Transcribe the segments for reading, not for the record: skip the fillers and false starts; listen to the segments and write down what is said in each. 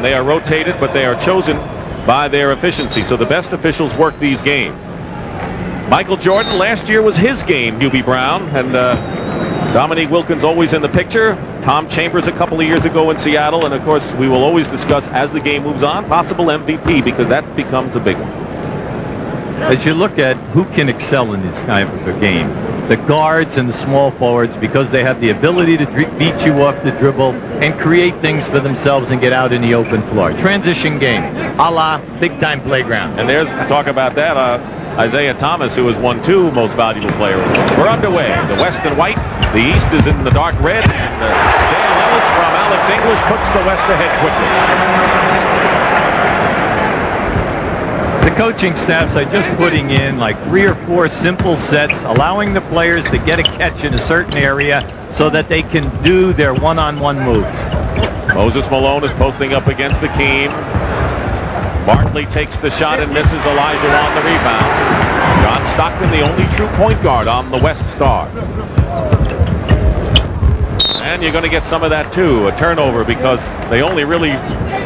They are rotated, but they are chosen by their efficiency. So the best officials work these games. Michael Jordan, last year was his game, Hubie Brown, and Dominique Wilkins always in the picture. Tom Chambers a couple of years ago in Seattle, and of course we will always discuss as the game moves on, possible MVP, because that becomes a big one. As you look at who can excel in this kind of a game, the guards and the small forwards, because they have the ability to beat you off the dribble and create things for themselves and get out in the open floor. Transition game, a la big-time playground. And there's talk about that. Isaiah Thomas, who has won 2 Most Valuable Player awards. We're underway. The West in white, the East is in the dark red, and Dale Ellis from Alex English puts the West ahead quickly. The coaching staffs are just putting in like 3 or 4 simple sets, allowing the players to get a catch in a certain area so that they can do their one-on-one moves. Moses Malone is posting up against Hakeem. Barkley takes the shot and misses. Elijah on the rebound. John Stockton, the only true point guard on the West Star. And you're going to get some of that too, a turnover, because they only really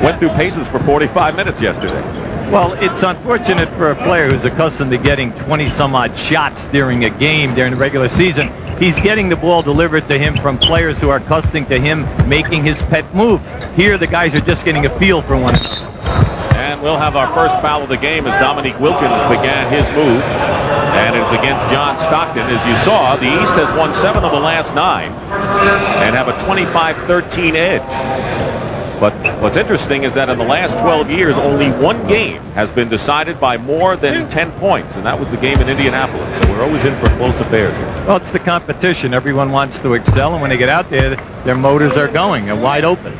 went through paces for 45 minutes yesterday. Well, it's unfortunate for a player who's accustomed to getting 20-some-odd shots during a game during the regular season. He's getting the ball delivered to him from players who are accustomed to him making his pet moves. Here, the guys are just getting a feel for one another. And we'll have our first foul of the game as Dominique Wilkins began his move. And it's against John Stockton. As you saw, the East has won 7 of the last 9 and have a 25-13 edge. But what's interesting is that in the last 12 years, only 1 game has been decided by more than 10 points, and that was the game in Indianapolis. So we're always in for close affairs here. Well, it's the competition. Everyone wants to excel, and when they get out there, their motors are going and wide open.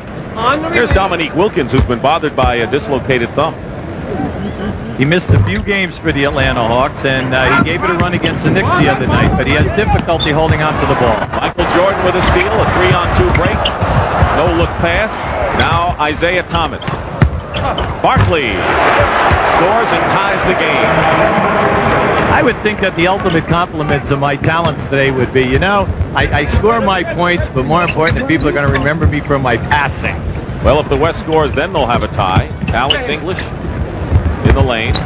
Here's Dominique Wilkins, who's been bothered by a dislocated thumb. He missed a few games for the Atlanta Hawks, and he gave it a run against the Knicks the other night, but he has difficulty holding on to the ball. Michael Jordan with a steal, a 3-on-2 break. No-look pass. Now Isaiah Thomas. Barkley scores and ties the game. I would think that the ultimate compliments of my talents today would be, you know, I score my points, but more important, people are going to remember me for my passing. Well, if the West scores, then they'll have a tie. Alex English in the lane.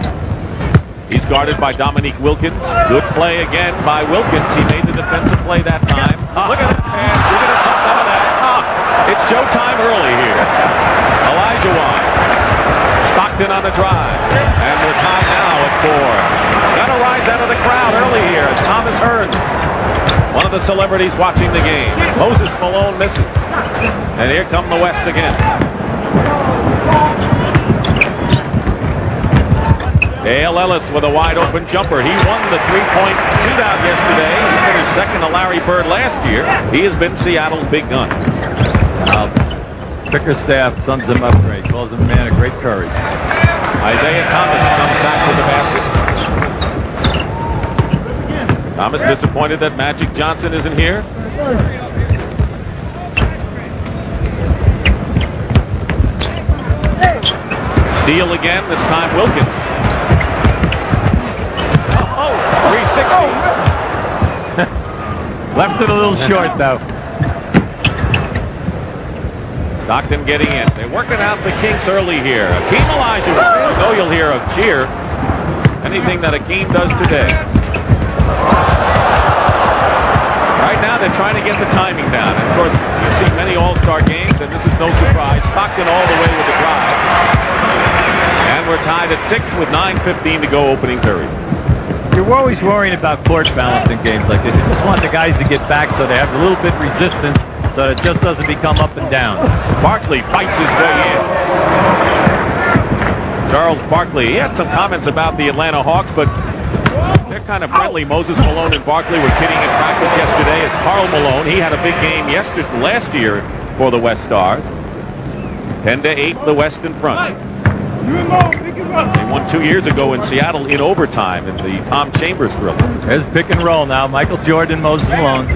He's guarded by Dominique Wilkins. Good play again by Wilkins. He made the defensive play that time. Look at that pass. You're going to see some of that. It's showtime early here. Elijah Wan. Stockton on the drive. And we're tied now at 4. Got to rise out of the crowd early here as Thomas Hearns, one of the celebrities watching the game. Moses Malone misses. And here come the West again. Dale Ellis with a wide open jumper. He won the 3-point shootout yesterday. He finished second to Larry Bird last year. He has been Seattle's big gun. Bickerstaff sums him up great. Calls him a man of great courage. Isaiah Thomas comes back with the basket. Thomas disappointed that Magic Johnson isn't here. Steal again, this time Wilkins. 360. Left it a little short, though. Stockton getting in. They're working out the kinks early here. Hakeem Olajuwon. I know you'll hear a cheer. Anything that Hakeem does today. Right now they're trying to get the timing down. And of course, you see many all-star games, and this is no surprise. Stockton all the way with the drive. And we're tied at 6 with 9:15 to go opening period. You're always worrying about court balance in games like this. You just want the guys to get back so they have a little bit resistance, so that it just doesn't become up and down. Barkley fights his way in. Charles Barkley, he had some comments about the Atlanta Hawks, but they're kind of friendly. Moses Malone and Barkley were kidding in practice yesterday as Karl Malone. He had a big game last year for the West Stars. 10-8, the West in front. They won 2 years ago in Seattle in overtime in the Tom Chambers thriller. There's pick and roll now. Michael Jordan, Moses Malone.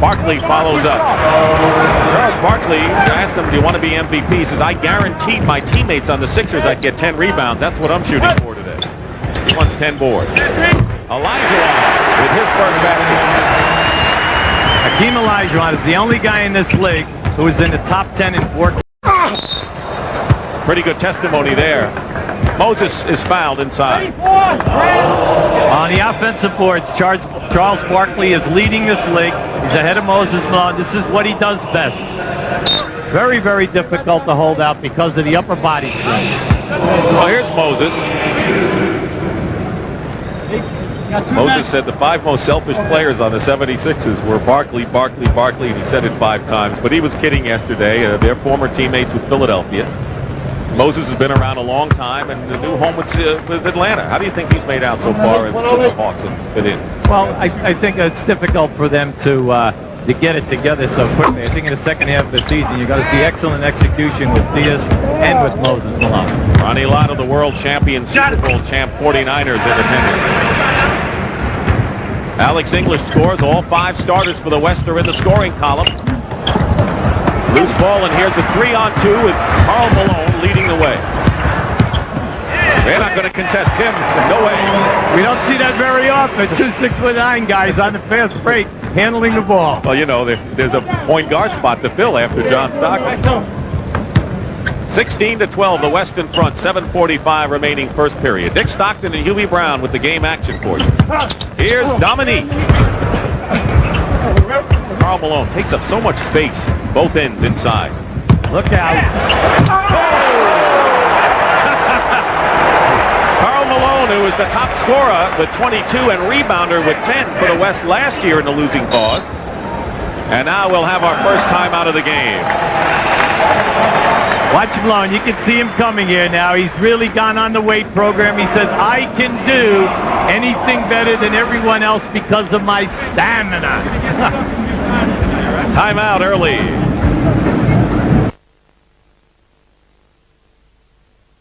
Barkley follows up. Charles Barkley asked him, do you want to be MVP? He says, I guaranteed my teammates on the Sixers I'd get 10 rebounds. That's what I'm shooting for today. He wants 10 boards. Olajuwon with his first basket. Hakeem Olajuwon is the only guy in this league who is in the top 10 in 4. Pretty good testimony there. Moses is fouled inside. On the offensive boards, Charles Barkley is leading this league. He's ahead of Moses Malone. This is what he does best. Very, very difficult to hold out because of the upper body strength. Well, here's Moses. Moses said the 5 most selfish players on the 76ers were Barkley, and he said it 5 times. But he was kidding yesterday. They're former teammates with Philadelphia. Moses has been around a long time, and the new home with Atlanta. How do you think he's made out so far with the Hawks and fit in? Well, I think it's difficult for them to get it together so quickly. I think in the second half of the season, you're going to see excellent execution with Diaz and with Moses Malone. Ronnie Lott of the world champion, Super Bowl champ 49ers in attendance. Alex English scores. All 5 starters for the West are in the scoring column. Loose ball, and here's a 3-on-2 with Karl Malone leading the way. They're not going to contest him. No way. We don't see that very often. 2 6'9" guys on the fast break handling the ball. Well, you know, there's a point guard spot to fill after John Stockton. 16-12, the West in front. 7:45 remaining first period. Dick Stockton and Hubie Brown with the game action for you. Here's Dominique. Karl Malone takes up so much space, both ends inside. Look out. Karl Malone, who was the top scorer with 22 and rebounder with 10 for the West last year in the losing cause. And now we'll have our first time out of the game. Watch Malone. You can see him coming here now. He's really gone on the weight program. He says, I can do anything better than everyone else because of my stamina. Timeout early.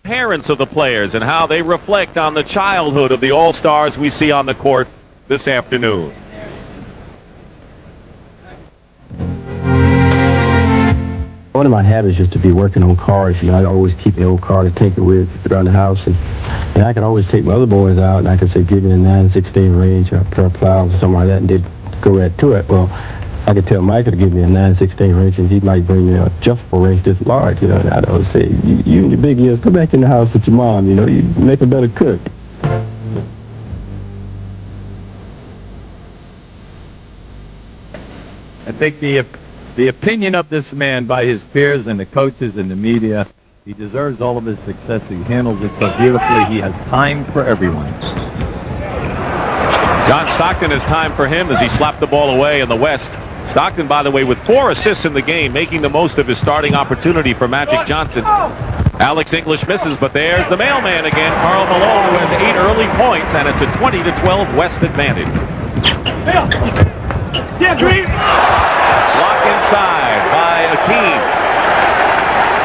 Parents of the players and how they reflect on the childhood of the All-Stars we see on the court this afternoon. One of my habits is to be working on cars. You know, I always keep the old car to take it with around the house, and I could always take my other boys out, and I could say, give me a 9/16 range or a pair of plows or something like that, and they'd go right to it. Well, I could tell Michael to give me a 9/16 range, and he might bring me a adjustable range this large. You know, and I'd always say, you in your big years, go back in the house with your mom. You know, you make a better cook. I think the opinion of this man by his peers and the coaches and the media, he deserves all of his success. He handles it so beautifully. He has time for everyone. John Stockton has time for him as he slapped the ball away in the West. Stockton, by the way, with 4 assists in the game, making the most of his starting opportunity for Magic Johnson. Alex English misses, but there's the mailman again, Karl Malone, who has 8 early points, and it's a 20-12 West advantage. Blocked inside by Akeem.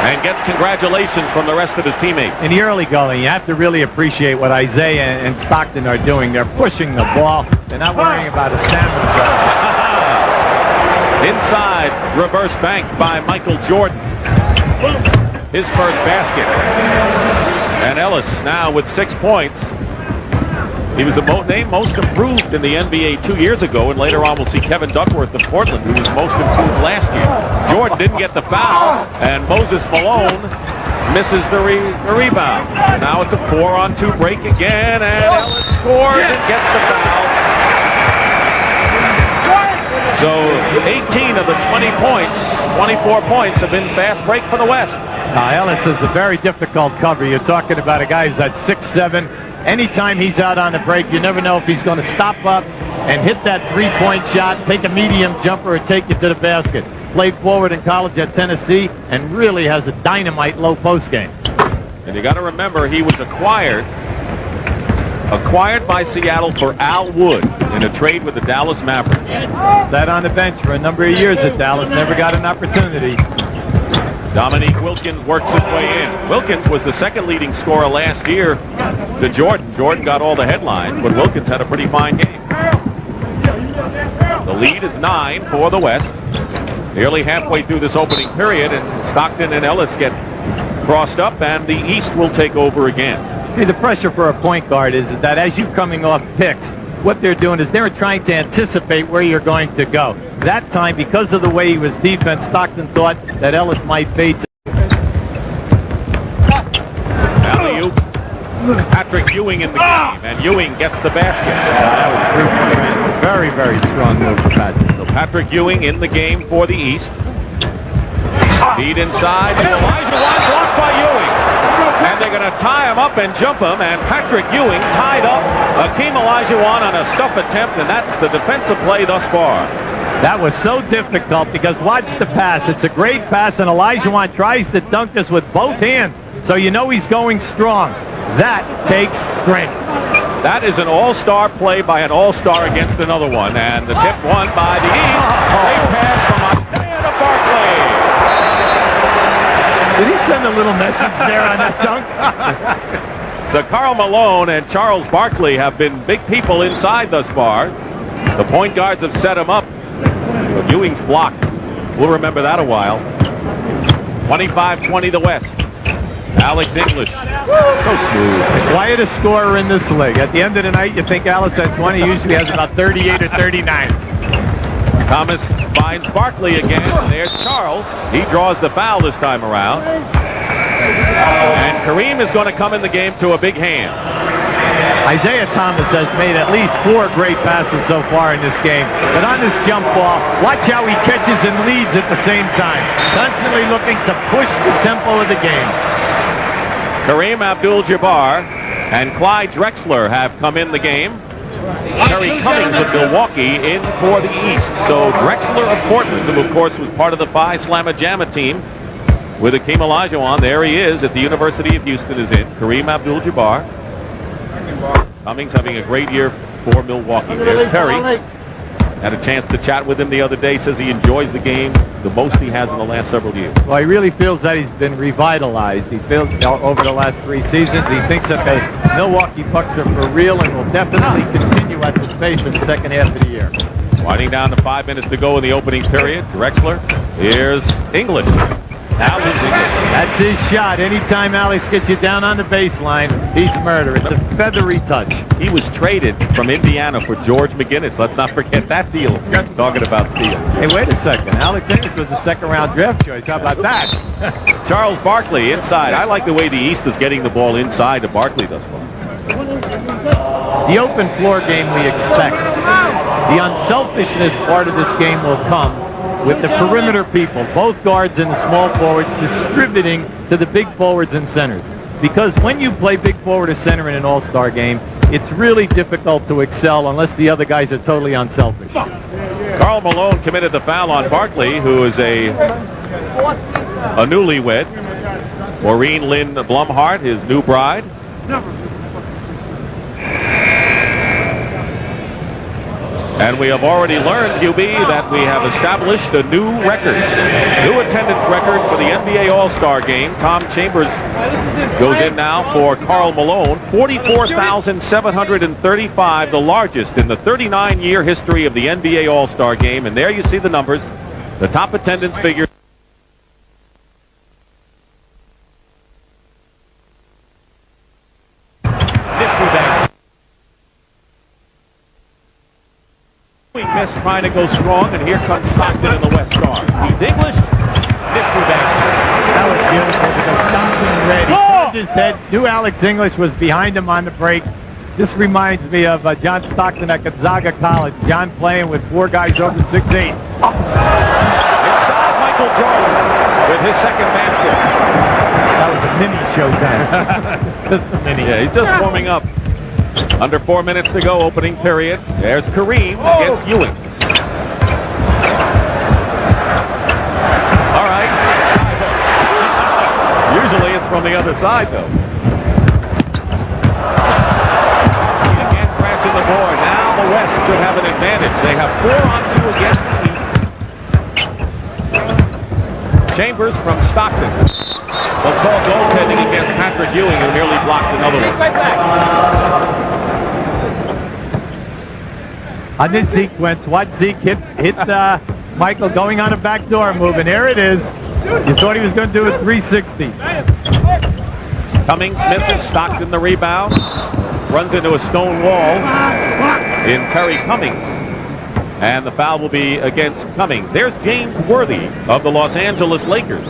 And gets congratulations from the rest of his teammates. In the early going, you have to really appreciate what Isaiah and Stockton are doing. They're pushing the ball. They're not worrying about a stamina. Inside, reverse bank by Michael Jordan. His first basket. And Ellis now with 6 points. He was the named most improved in the NBA 2 years ago, and later on we'll see Kevin Duckworth of Portland, who was most improved last year. Jordan didn't get the foul, and Moses Malone misses the rebound. Now it's a 4-on-2 break again, and Ellis scores and gets the foul. So 18 of the 20 points, 24 points have been fast break for the West. Ellis is a very difficult cover. You're talking about a guy who's at 6'7". Anytime he's out on the break, you never know if he's going to stop up and hit that 3-point shot, take a medium jumper, or take it to the basket. Played forward in college at Tennessee and really has a dynamite low post game. And you got to remember, he was acquired by Seattle for Al Wood in a trade with the Dallas Mavericks. Sat on the bench for a number of years at Dallas, never got an opportunity. Dominique Wilkins works his way in. Wilkins was the second leading scorer last year to Jordan. Jordan got all the headlines, but Wilkins had a pretty fine game. The lead is 9 for the West. Nearly halfway through this opening period, and Stockton and Ellis get crossed up, and the East will take over again. See, the pressure for a point guard is that as you're coming off picks, what they're doing is they're trying to anticipate where you're going to go. That time, because of the way he was defense, Stockton thought that Ellis might fade. Patrick Ewing in the game, and Ewing gets the basket. That was brute strength. Very, very strong move for Patrick. So Patrick Ewing in the game for the East. Feed inside to Olajuwon, blocked by Ewing. And they're going to tie him up and jump him, and Patrick Ewing tied up Hakeem Olajuwon on a stuff attempt, and that's the defensive play thus far. That was so difficult because watch the pass. It's a great pass, and Olajuwon tries to dunk this with both hands, so you know he's going strong. That takes strength. That is an all-star play by an all-star against another one, and the tip won by the East. Great pass from Isaiah to Barkley. Did he send a little message there on that dunk? So Karl Malone and Charles Barkley have been big people inside thus far. The point guards have set him up. But Ewing's blocked. We'll remember that a while. 25-20 the West. Alex English. So smooth. The quietest scorer in this league. At the end of the night, you think Alice at 20 usually has about 38 or 39. Thomas finds Barkley again. There's Charles. He draws the foul this time around. And Kareem is going to come in the game to a big hand. Isaiah Thomas has made at least 4 great passes so far in this game. But on this jump ball, watch how he catches and leads at the same time. Constantly looking to push the tempo of the game. Kareem Abdul-Jabbar and Clyde Drexler have come in the game. Terry Cummings of Milwaukee in for the East. So Drexler of Portland, who of course was part of the Phi Slamma Jamma team with Hakeem Olajuwon. There he is at the University of Houston is in. Kareem Abdul-Jabbar. Cummings having a great year for Milwaukee. There's Terry. Had a chance to chat with him the other day. Says he enjoys the game the most he has in the last several years. Well, he really feels that he's been revitalized. He feels over the last 3 seasons. He thinks that the Milwaukee Bucks are for real and will definitely continue at this pace in the second half of the year. Winding down to 5 minutes to go in the opening period. Drexler. Here's English. Alex English. That's his shot. Anytime Alex gets you down on the baseline, he's murder. It's a feathery touch. He was traded from Indiana for George McGinnis. Let's not forget that deal. Talking about steal. Hey, wait a second. Alex English was a second-round draft choice. How about that? Charles Barkley inside. I like the way the East is getting the ball inside to Barkley thus far. The open floor game we expect. The unselfishness part of this game will come with the perimeter people, both guards and the small forwards, distributing to the big forwards and centers. Because when you play big forward or center in an all-star game, it's really difficult to excel unless the other guys are totally unselfish. Karl Malone committed the foul on Barkley, who is a newlywed. Maureen Lynn Blumhart, his new bride. And we have already learned, QB, that we have established a new record, new attendance record for the NBA All-Star Game. Tom Chambers goes in now for Karl Malone. 44,735, the largest in the 39-year history of the NBA All-Star Game. And there you see the numbers, the top attendance figure. Miss trying to go strong, and here comes Stockton in the West guard. He's English. That was beautiful because Stockton read. He turned his head, knew Alex English was behind him on the break. This reminds me of John Stockton at Gonzaga College. John playing with 4 guys over 6'8". Inside Michael Jordan with his second basket. That was a mini showtime. Just a mini. Yeah, he's just warming up. Under 4 minutes to go, opening period. There's Kareem against Ewing. All right. Usually it's from the other side, though. Again, crashing the board. Now the West should have an advantage. They have 4 on 2 against the East. Chambers from Stockton. They'll call goaltending against Patrick Ewing, who nearly blocked another one. On this sequence, watch Zeke hit Michael going on a backdoor move, and here it is. You thought he was going to do a 360. Cummings misses. Stockton the rebound. Runs into a stone wall in Terry Cummings. And the foul will be against Cummings. There's James Worthy of the Los Angeles Lakers.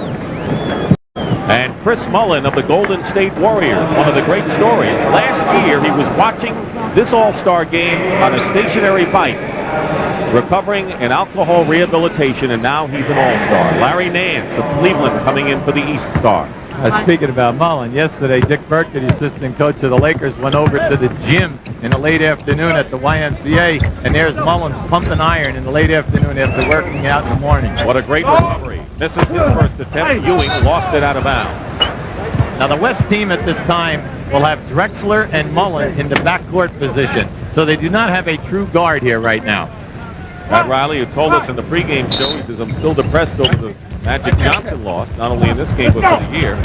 And Chris Mullin of the Golden State Warriors, one of the great stories. Last year, he was watching this All-Star game on a stationary bike, recovering in alcohol rehabilitation, and now he's an All-Star. Larry Nance of Cleveland coming in for the East Star. Speaking about Mullen, yesterday Dick Burke, the assistant coach of the Lakers, went over to the gym in the late afternoon at the YMCA, and there's Mullen pumping iron in the late afternoon after working out in the morning. What a great recovery. Misses his first attempt. Ewing lost it out of bounds. Now the West team at this time will have Drexler and Mullen in the backcourt position, so they do not have a true guard here right now. Pat Riley, who told us in the pregame show, he says, I'm still depressed over the Magic Johnson loss, not only in this game, but for the year.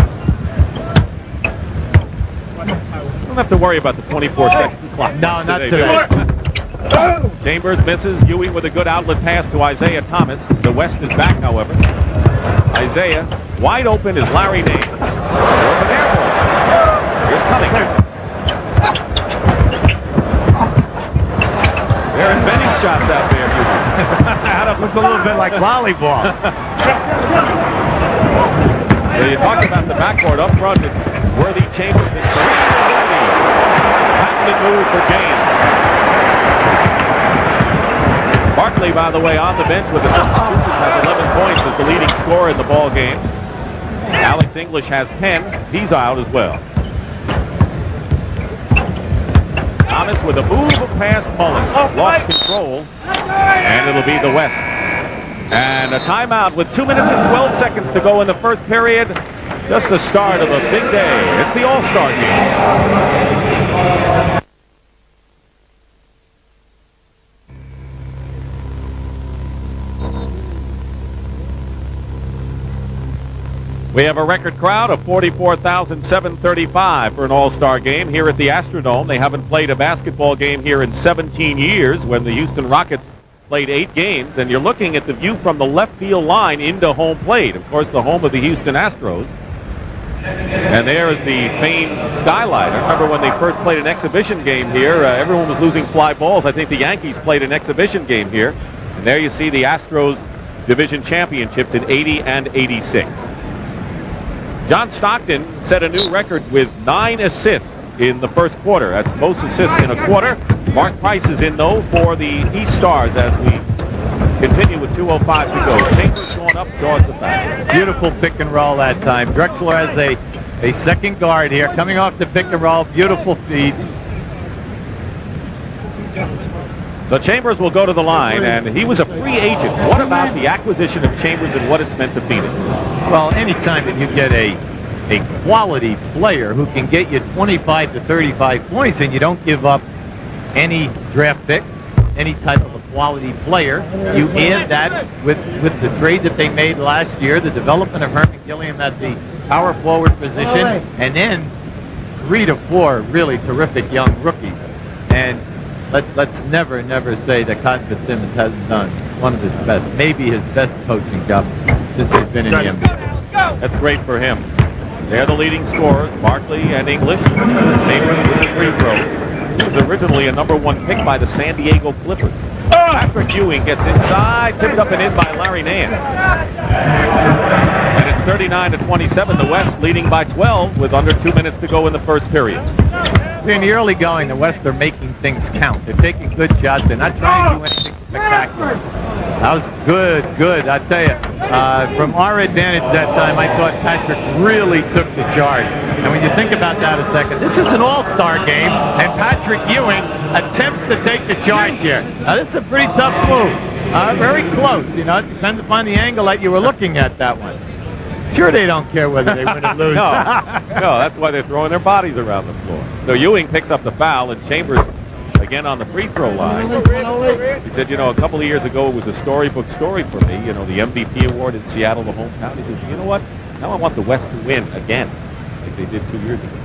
Don't have to worry about the 24-second clock. No, not today. Chambers misses. Ewing with a good outlet pass to Isaiah Thomas. The West is back, however. Isaiah, wide open is Larry Nance. Open air ball. Here's Cunningham. They're inventing shots out there, That looks a little bit like volleyball. So you talk about the backcourt up front. It's Worthy, Chambers, and Worthy. Patented move for James. Barkley, by the way, on the bench with the Massachusetts, has 11 points as the leading scorer in the ball game. Alex English has 10. He's out as well. Thomas with a move past Mullen. Lost control, and it'll be the West. And a timeout with 2 minutes and 12 seconds to go in the first period. Just the start of a big day. It's the All-Star game. We have a record crowd of 44,735 for an All-Star game here at the Astrodome. They haven't played a basketball game here in 17 years when the Houston Rockets played 8 games. And you're looking at the view from the left field line into home plate. Of course, the home of the Houston Astros. And there is the famed skylight. I remember when they first played an exhibition game here, everyone was losing fly balls. I think the Yankees played an exhibition game here. And there you see the Astros division championships in 80 and 86. John Stockton set a new record with 9 assists in the first quarter. That's most assists in a quarter. Mark Price is in, though, for the East Stars as we continue with 2:05 to go. Chambers going up, draws the foul. Beautiful pick and roll that time. Drexler has a second guard here coming off the pick and roll. Beautiful feed. So Chambers will go to the line, and he was a free agent. What about the acquisition of Chambers and what it's meant to Phoenix? Well, anytime that you get a quality player who can get you 25 to 35 points and you don't give up any draft pick, any type of a quality player, you add that with the trade that they made last year, the development of Herman Gilliam at the power forward position, and then 3 to 4 really terrific young rookies. And let's never say that Cotton Fitzsimmons hasn't done one of his best, maybe his best coaching job since he's been in the NBA. That's great for him. They're the leading scorers, Barkley and English. Chambers with the free throws. He was originally a #1 pick by the San Diego Clippers. Patrick Ewing gets inside, tipped up and in by Larry Nance. And it's 39 to 27. The West leading by 12 with under 2 minutes to go in the first period. See, in the early going, the West are making things count. They're taking good shots. They're not trying to do anything spectacular. That was good. I tell you, from our advantage that time, I thought Patrick really took the charge. And when you think about that a second, this is an all-star game, and Patrick Ewing attempts to take the charge here. Now, this is a pretty tough move. Very close, you know. It depends upon the angle that you were looking at that one. Sure, they don't care whether they win or lose. No, that's why they're throwing their bodies around the floor. So Ewing picks up the foul, and Chambers again on the free throw line. He said, a couple of years ago it was a storybook story for me, the MVP award in Seattle, the hometown. He says, you know what? Now I want the West to win again, like they did 2 years ago.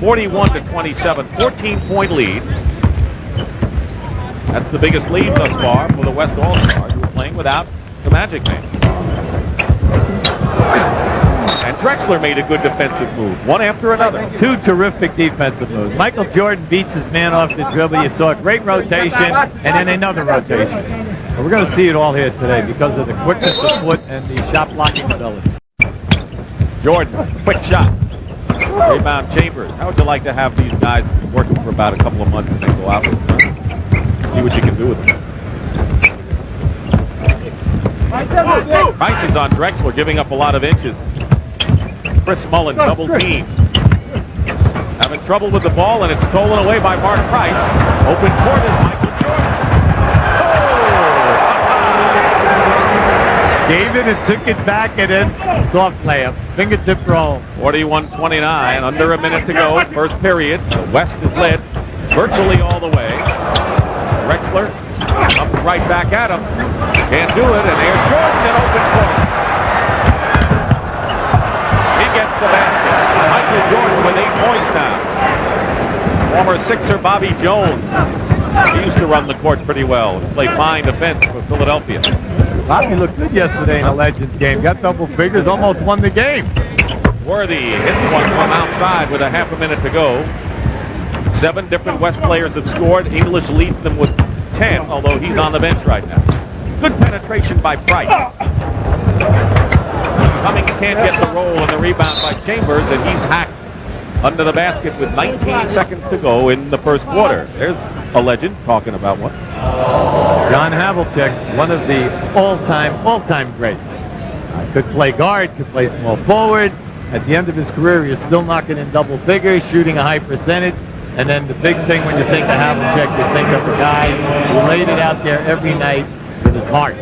41 to 27, 14-point lead. That's the biggest lead thus far for the West All-Stars, who are playing without the Magic Man. And Drexler made a good defensive move, one after another. 2 terrific defensive moves. Michael Jordan beats his man off the dribble. You saw a great rotation, and then another rotation. But we're going to see it all here today because of the quickness of foot and the shot blocking ability. Jordan, quick shot. Rebound Chambers. How would you like to have these guys working for about a couple of months and then go out and see what you can do with them? Price is on Drexler, giving up a lot of inches. Chris Mullen, double team. Having trouble with the ball, and it's stolen away by Mark Price. Open court is Michael Jordan. Gave it and took it back, and then soft layup. Fingertip roll. 41-29, under a minute to go. First period. The West is led virtually all the way. Drexler up right back at him. Can't do it, and there's Jordan in open court. He gets the basket. Michael Jordan with 8 points now. Former Sixer Bobby Jones. He used to run the court pretty well and play fine defense for Philadelphia. Bobby looked good yesterday in a Legends game. Got double figures, almost won the game. Worthy hits one from outside with a half a minute to go. 7 different West players have scored. English leads them with 10, although he's on the bench right now. Good penetration by Price. Cummings can't get the roll and the rebound by Chambers, and he's hacked under the basket with 19 seconds to go in the first quarter. There's a legend talking about one. John Havlicek, one of the all-time greats. Could play guard, could play small forward. At the end of his career, he was still knocking in double figures, shooting a high percentage. And then the big thing when you think of Havlicek, you think of a guy who laid it out there every night with his heart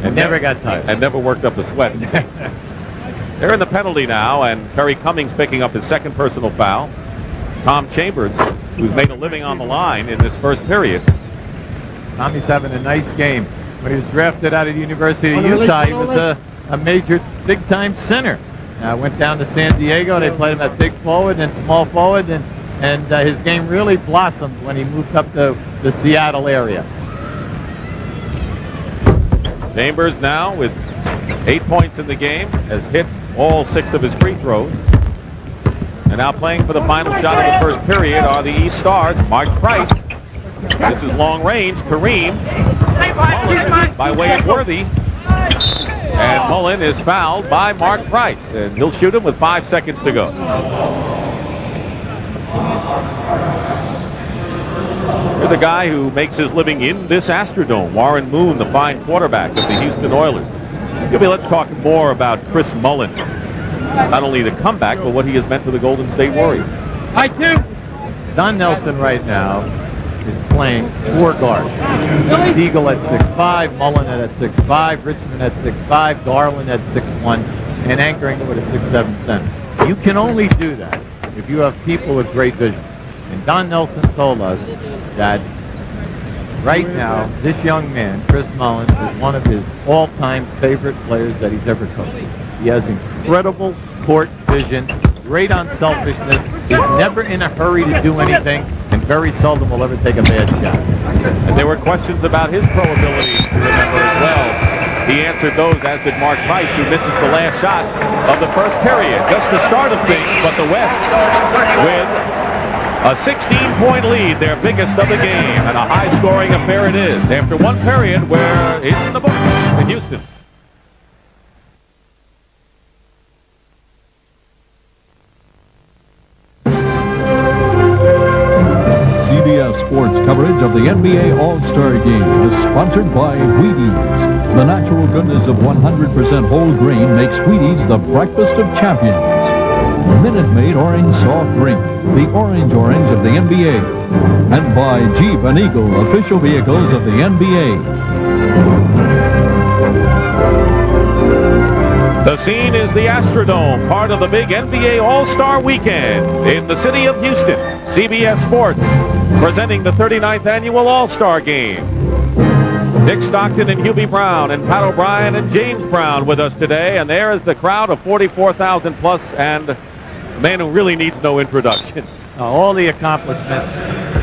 and never got tired. And never worked up a sweat. They're in the penalty now, and Terry Cummings picking up his second personal foul. Tom Chambers, who's made a living on the line in this first period. Tommy's having a nice game. When he was drafted out of the University of Utah, he was a major big-time center. Went down to San Diego. They played him at big forward and small forward, and his game really blossomed when he moved up to the Seattle area. Chambers now with 8 points in the game, has hit all 6 of his free throws. And now playing for the final shot of the first period are the East Stars, Mark Price. This is long range. Kareem by way of Worthy. And Mullen is fouled by Mark Price. And he'll shoot him with 5 seconds to go. Here's a guy who makes his living in this Astrodome, Warren Moon, the fine quarterback of the Houston Oilers. Maybe let's talk more about Chris Mullen. Not only the comeback, but what he has meant to the Golden State Warriors. Don Nelson right now is playing 4 guards. Siegel at 6'5", Mullen at 6'5", Richmond at 6'5", Garland at 6'1", and anchoring with a 6'7" center. You can only do that if you have people with great vision. And Don Nelson told us that right now, this young man, Chris Mullen, is one of his all-time favorite players that he's ever coached. He has incredible court vision, great unselfishness. He's never in a hurry to do anything, and very seldom will ever take a bad shot. And there were questions about his pro ability to remember as well. He answered those, as did Mark Price, who misses the last shot of the first period. Just the start of things, but the West with a 16-point lead, their biggest of the game, and a high-scoring affair it is after one period where it's in the books in Houston. CBS Sports coverage of the NBA All-Star Game is sponsored by Wheaties. The natural goodness of 100% whole grain makes Wheaties the breakfast of champions. Minute Maid Orange Soft Drink, the orange of the NBA. And by Jeep and Eagle, official vehicles of the NBA. The scene is the Astrodome, part of the big NBA All-Star Weekend in the city of Houston. CBS Sports presenting the 39th Annual All-Star Game. Dick Stockton and Hubie Brown and Pat O'Brien and James Brown with us today. And there is the crowd of 44,000 plus, and a man who really needs no introduction. All the accomplishments.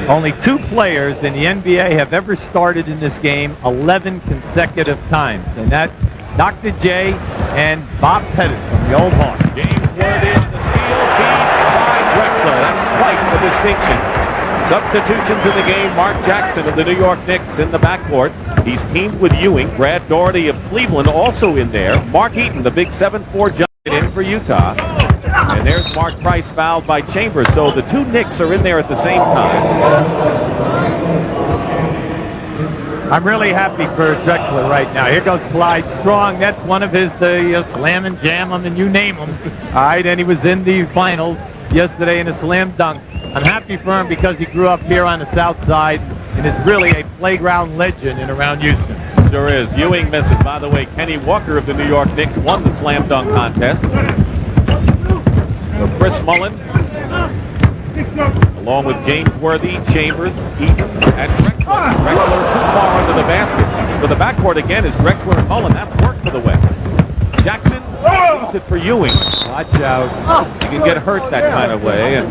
Only 2 players in the NBA have ever started in this game 11 consecutive times. And that's Dr. J and Bob Pettit from the old Hawks. James Worthy on the steal, feeds by Drexler. That's quite a distinction. Substitutions in the game, Mark Jackson of the New York Knicks in the backcourt. He's teamed with Ewing. Brad Daugherty of Cleveland also in there. Mark Eaton, the big 7'4" giant, in for for Utah. And there's Mark Price fouled by Chambers. So the two Knicks are in there at the same time. I'm really happy for Drexler right now. Here goes Clyde Strong. That's one of his, the slam and jam 'em and you name them. All right, and he was in the finals yesterday in a slam dunk. I'm happy for him because he grew up here on the south side and is really a playground legend in around Houston. Sure is. Ewing misses. By the way, Kenny Walker of the New York Knicks won the slam dunk contest. So Chris Mullen, along with James Worthy, Chambers, Eaton, and Drexler. Drexler too far under the basket. So the backcourt again is Drexler and Mullen. That's work for the West. Jackson leaves it for Ewing. Watch out. You can get hurt that kind of way. And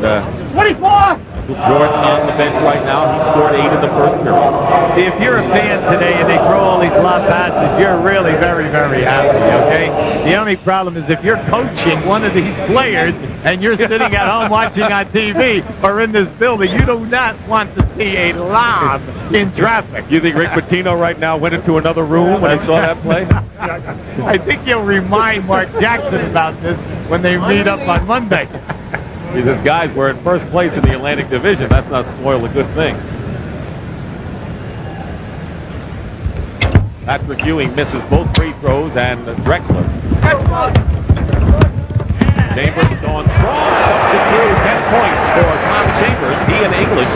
24! Jordan on the bench right now. He scored 8 in the first period. See, if you're a fan today and they throw all these lob passes, you're really very, very happy, okay? The only problem is if you're coaching one of these players and you're sitting at home watching on TV or in this building, you do not want to see a lob in traffic. You think Rick Pitino right now went into another room when he saw that play? I think you'll remind Mark Jackson about this when they meet up on Monday. He says, guys, we're in first place in the Atlantic Division. That's not spoil a good thing. Patrick Ewing misses both free throws, and Drexler. Chambers going strong, stuffs it through. 10 points for Tom Chambers. He and English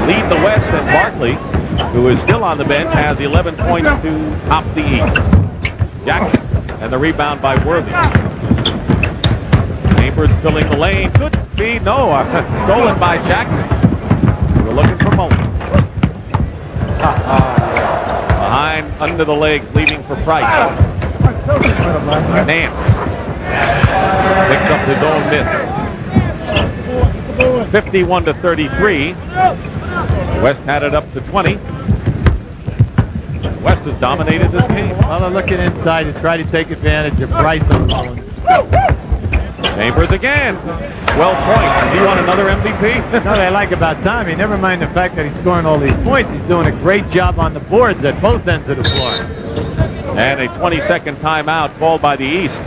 lead the West, and Barkley, who is still on the bench, has 11 points to top the East. Jackson, and the rebound by Worthy. Chambers filling the lane. Good feed. No, stolen by Jackson. We're looking for Mullen. Behind, under the legs, leaving for Price. Nance picks up his own miss. 51-33. West had it up to 20. West has dominated this game. Well, they're looking inside to try to take advantage of Price and Mullen. Chambers again. 12 points. Does he want another MVP? No, they like about Tommy. Never mind the fact that he's scoring all these points. He's doing a great job on the boards at both ends of the floor. And a 20-second timeout called by the East.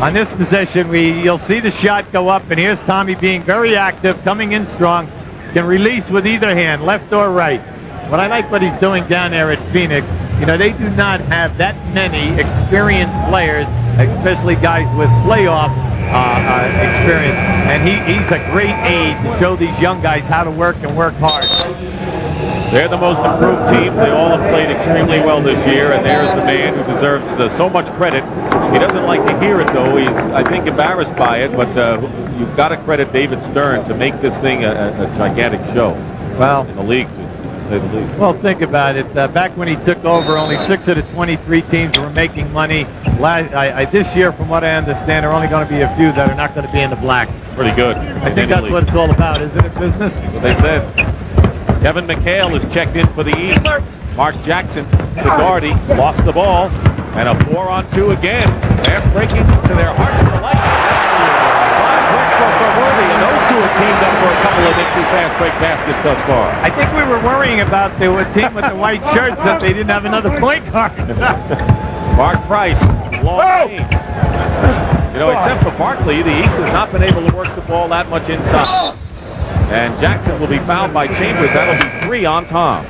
On this possession, you'll see the shot go up, and here's Tommy being very active, coming in strong. Can release with either hand, left or right. What I like what he's doing down there at Phoenix, you know, they do not have that many experienced players, especially guys with playoff experience. And he's a great aid to show these young guys how to work and work hard. They're the most improved team. They all have played extremely well this year, and there's the man who deserves so much credit. He doesn't like to hear it, though. He's, I think, embarrassed by it, but you've got to credit David Stern to make this thing a gigantic show. Well, in the league, to say the least. Well, think about it. Back when he took over, only 6 of the 23 teams were making money. This year, from what I understand, there are only going to be a few that are not going to be in the black. Pretty good. I think that's what it's all about, isn't it, business? That's what they said. Kevin McHale is checked in for the East. Mark Jackson, the guardie, lost the ball. And a 4-on-2 again. Pass breaking to their heart's delight. Clyde Drexler for Worthy, and those two have teamed up for a couple of victory fast break baskets thus far. I think we were worrying about the team with the white shirts that they didn't have another point guard. Mark Price, long game. You know, except for Barkley, the East has not been able to work the ball that much inside. And Jackson will be fouled by Chambers. That'll be 3 on Tom.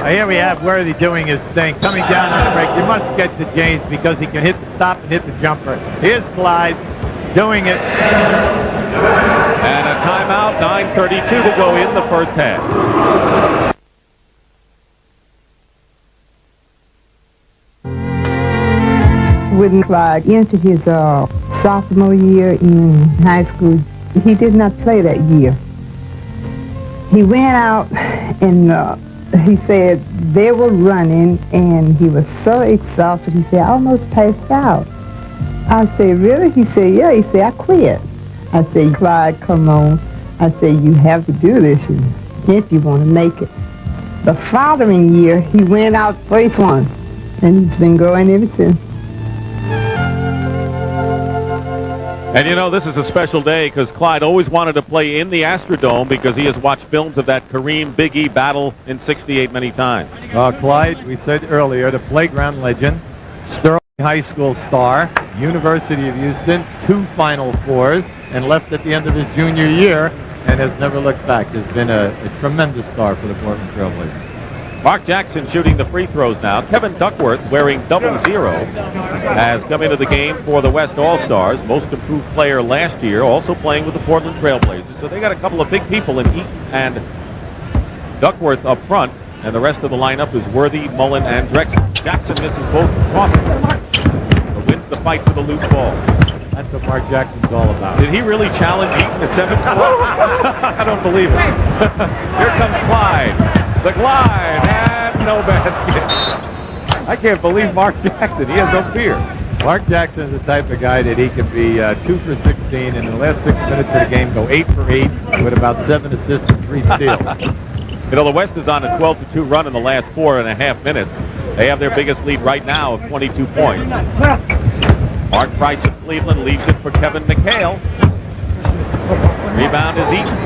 Here we have Worthy doing his thing, coming down on the break. You must get to James because he can hit the stop and hit the jumper. Here's Clyde doing it. And a timeout, 9:32 to go in the first half. When Clyde entered his sophomore year in high school, he did not play that year. He went out and he said they were running, and he was so exhausted. He said, I almost passed out. I said, really? He said, yeah. He said, I quit. I said, Clyde, come on. I said, you have to do this if you want to make it. The following year, he went out first one, and he's been going ever since. And you know, this is a special day because Clyde always wanted to play in the Astrodome because he has watched films of that Kareem Big E battle in '68 many times. Clyde, we said earlier, the playground legend. Sterling high school star, University of Houston, 2 Final Fours, and left at the end of his junior year and has never looked back. Has been a tremendous star for the Portland Trailblazers. Mark Jackson shooting the free throws now. Kevin Duckworth, wearing 00, has come into the game for the West All-Stars. Most improved player last year, also playing with the Portland Trailblazers. So they got a couple of big people in Eaton and Duckworth up front. And the rest of the lineup is Worthy, Mullen, and Drexler. Jackson misses both crosses, but wins the fight for the loose ball. That's what Mark Jackson's all about. Did he really challenge Eaton at 7? I don't believe it. Here comes Clyde. The glide, and no basket. I can't believe Mark Jackson. He has no fear. Mark Jackson is the type of guy that he can be 2 for 16 in the last 6 minutes of the game, go 8 for 8 with about 7 assists and 3 steals. You know, the West is on a 12-2 run in the last 4.5 minutes. They have their biggest lead right now of 22 points. Mark Price of Cleveland leaves it for Kevin McHale. Rebound is Eaton.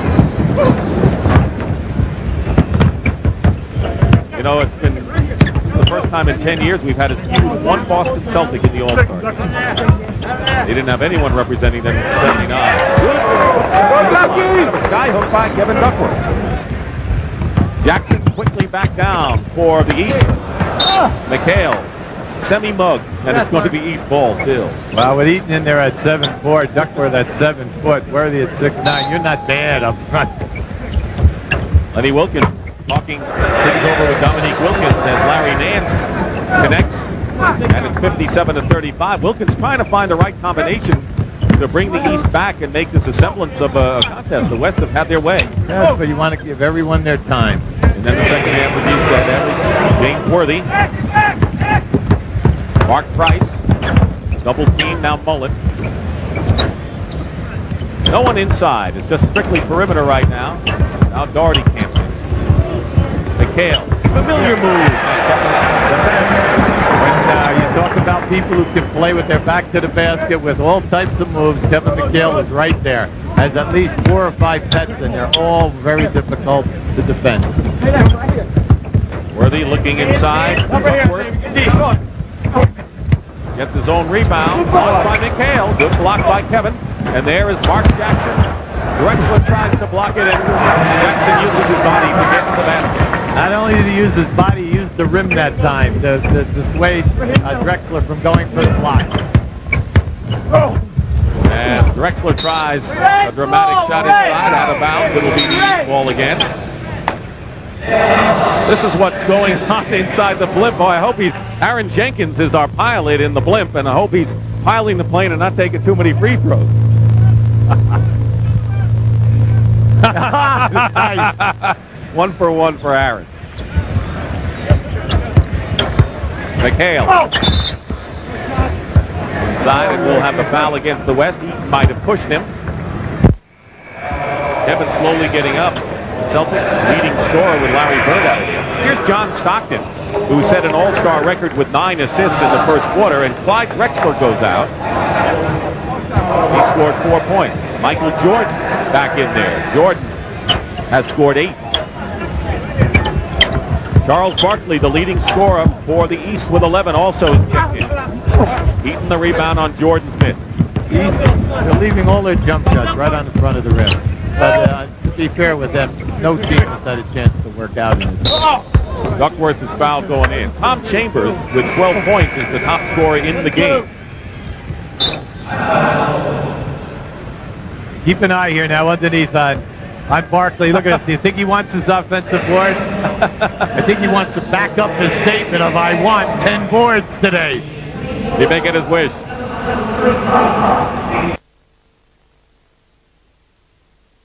You know, it's been the first time in 10 years we've had as few as 1 Boston Celtic in the All-Star game. They didn't have anyone representing them in 79. Skyhook by Kevin Duckworth. Jackson quickly back down for the East. McHale, semi-mug, and it's going to be East ball still. Well, with Eaton in there at 7'4", Duckworth at 7 foot, Worthy at 6'9", you're not bad up front. Lenny Wilkins talking things over with Dominique Wilkins as Larry Nance connects, and it's 57-35. Wilkins trying to find the right combination to bring the East back and make this a semblance of a contest. The West have had their way. Yes, but you want to give everyone their time. And then the second half, as you said, James Worthy. Mark Price. Double team, now Mullen. No one inside. It's just strictly perimeter right now. Now Doherty camps in. McHale. Familiar move. When you talk about people who can play with their back to the basket with all types of moves, Kevin McHale is right there. Has at least 4 or 5 pets, and they're all very difficult to defend. Worthy looking inside. Gets his own rebound. Blocked by McHale. Good block by Kevin. And there is Mark Jackson. Drexler tries to block it, and Jackson uses his body to get to the basket. Not only did he use his body, he used the rim that time to dissuade Drexler from going for the block. And Drexler tries a dramatic shot inside, out of bounds. It'll be the East ball again. This is what's going on inside the blimp. Boy, I hope Aaron Jenkins is our pilot in the blimp, and I hope he's piloting the plane and not taking too many free throws. Nice. 1 for 1 for Aaron. McHale. Inside, and we'll have a foul against the West. Eaton might have pushed him. Kevin slowly getting up. The Celtics leading scorer with Larry Bird out of here. Here's John Stockton, who set an all-star record with 9 assists in the first quarter, and Clyde Drexler goes out. He scored 4 points. Michael Jordan back in there. Jordan has scored 8. Charles Barkley, the leading scorer for the East with 11, also checked in. Eaton the rebound on Jordan's miss. They're leaving all their jump shots right on the front of the rim. But to be fair with them, no team has had a chance to work out in this. Duckworth is fouled going in. Tom Chambers with 12 points is the top scorer in the game. Keep an eye here now underneath on Barkley. Look at this. Do you think he wants his offensive board? I think he wants to back up his statement of I want 10 boards today. He may get his wish.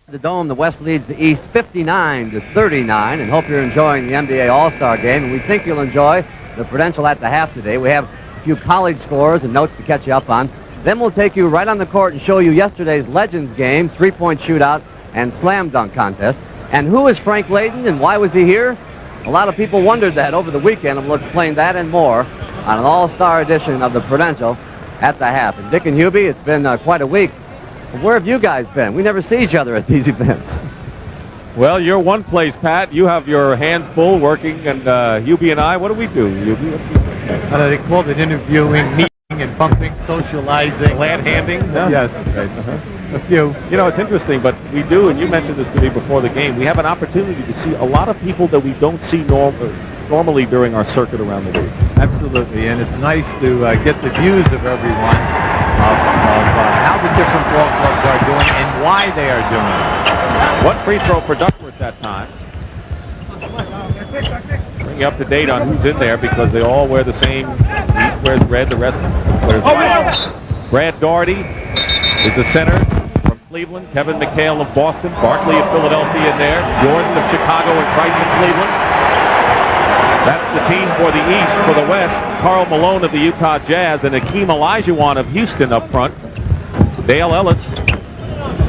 The Dome, the West leads the East 59-39, and hope you're enjoying the NBA All-Star Game. And we think you'll enjoy the Prudential at the half today. We have a few college scores and notes to catch you up on. Then we'll take you right on the court and show you yesterday's Legends game, 3-point shootout, and slam dunk contest. And who is Frank Layden and why was he here? A lot of people wondered that over the weekend, and we'll explain that and more on an all-star edition of the Prudential at the half. And Dick and Hubie, it's been quite a week. Where have you guys been? We never see each other at these events. Well, you're one place, Pat. You have your hands full working, and Hubie and I, what do we do, Hubie? They called it interviewing me. pumping, socializing. Glad handing. Yes, right. A few. You know, it's interesting, but we do, and you mentioned this to me before the game, we have an opportunity to see a lot of people that we don't see normally during our circuit around the league. Absolutely, and it's nice to get the views of everyone of how the different ball clubs are doing and why they are doing it. One free throw for Duckworth that time. Bring you up to date on who's in there because they all wear the same. East wears red, the rest wears white. Brad Doherty is the center from Cleveland. Kevin McHale of Boston. Barkley of Philadelphia in there. Jordan of Chicago and Price of Cleveland. That's the team for the East. For the West, Karl Malone of the Utah Jazz and Akeem Olajuwon of Houston up front. Dale Ellis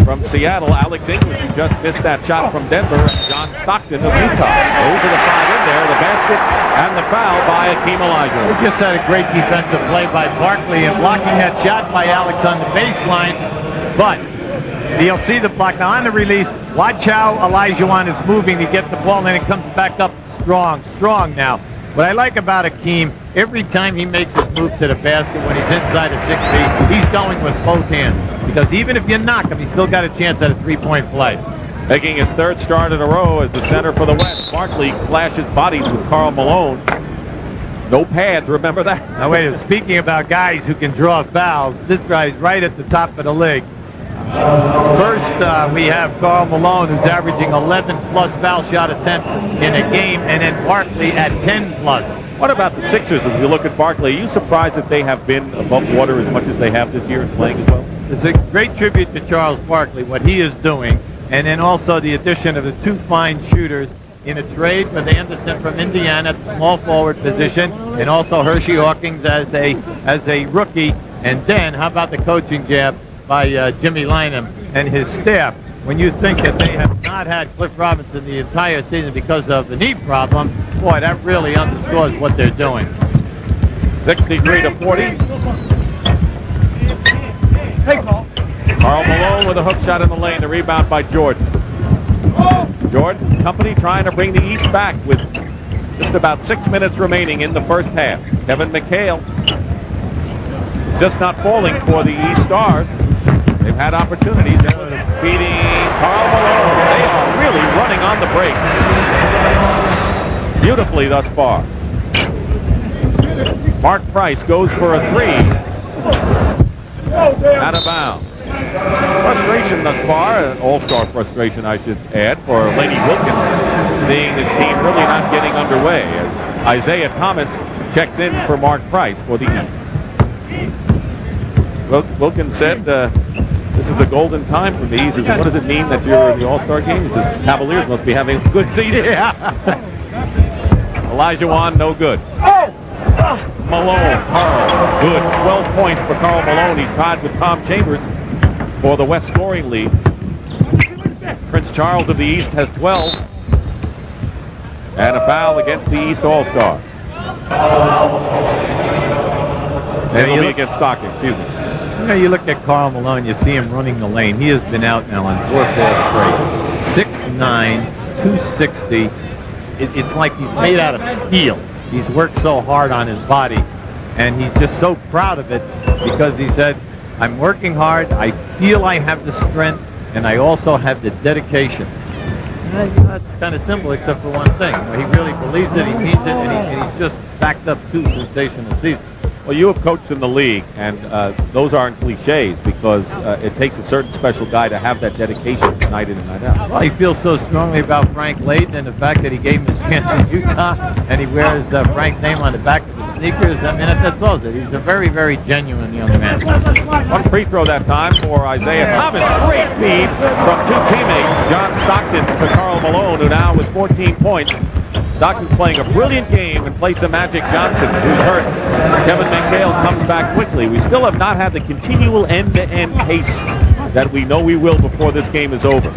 from Seattle. Alex English, who just missed that shot from Denver. And John Stockton of Utah. Those are the five in there. The basket and the foul by Akeem Olajuwon. We just had a great defensive play by Barkley and blocking that shot by Alex on the baseline. But you'll see the block. Now on the release, watch how Olajuwon is moving to get the ball, and it comes back up strong now. What I like about Akeem, every time he makes his move to the basket when he's inside of 6 feet, he's going with both hands. Because even if you knock him, he's still got a chance at a three-point play. Making his third start in a row as the center for the West. Barkley clashes bodies with Karl Malone. No pads, remember that? Now wait a minute, speaking about guys who can draw fouls, this guy's right at the top of the league. First, we have Karl Malone, who's averaging 11-plus foul shot attempts in a game, and then Barkley at 10-plus. What about the Sixers as you look at Barkley? Are you surprised that they have been above water as much as they have this year and playing as well? It's a great tribute to Charles Barkley, what he is doing, and then also the addition of the two fine shooters in a trade with Anderson from Indiana at the small forward position, and also Hershey Hawkins as a rookie. And then, how about the coaching jab by Jimmy Lynam and his staff? When you think that they have not had Cliff Robinson the entire season because of the knee problem, boy, that really underscores what they're doing. 63-40. Karl Malone with a hook shot in the lane. The rebound by Jordan. Jordan, company trying to bring the East back with just about 6 minutes remaining in the first half. Kevin McHale just not falling for the East Stars. They've had opportunities. Beating Karl Malone. They are really running on the break. Beautifully thus far. Mark Price goes for a three. Out of bounds. Frustration thus far, all-star frustration I should add, for Laney Wilkins, seeing his team really not getting underway as Isaiah Thomas checks in for Mark Price for the East. Wilkins said this is a golden time for me. He says, what does it mean that you're in the all-star game? He says, Cavaliers must be having a good season. Olajuwon, no good. Malone, Karl, good. 12 points for Karl Malone. He's tied with Tom Chambers for the West scoring lead. Prince Charles of the East has 12. And a foul against the East All-Stars. And it'll be against Stockton, excuse me. You know, you look at Karl Malone, you see him running the lane. He has been out now on 4 fast breaks. 6'9", 260. It's like he's made out of steel. He's worked so hard on his body, and he's just so proud of it because he said, I'm working hard, I feel I have the strength, and I also have the dedication. And that's kind of simple except for one thing. He really believes it, he means it, and he's just backed up 2 sensational seasons. Well, you have coached in the league, and those aren't cliches because it takes a certain special guy to have that dedication night in and night out. Well, he feels so strongly about Frank Layden and the fact that he gave him his chance in Utah, and he wears Frank's name on the back of his sneakers. I mean, that's all it. He's a very, very genuine young man. One free throw that time for Isaiah Thomas. Great feed from 2 teammates, John Stockton to Karl Malone, who now with 14 points. Stockton's playing a brilliant game in place of Magic Johnson, who's hurt. Kevin McHale comes back quickly. We still have not had the continual end-to-end pace that we know we will before this game is over.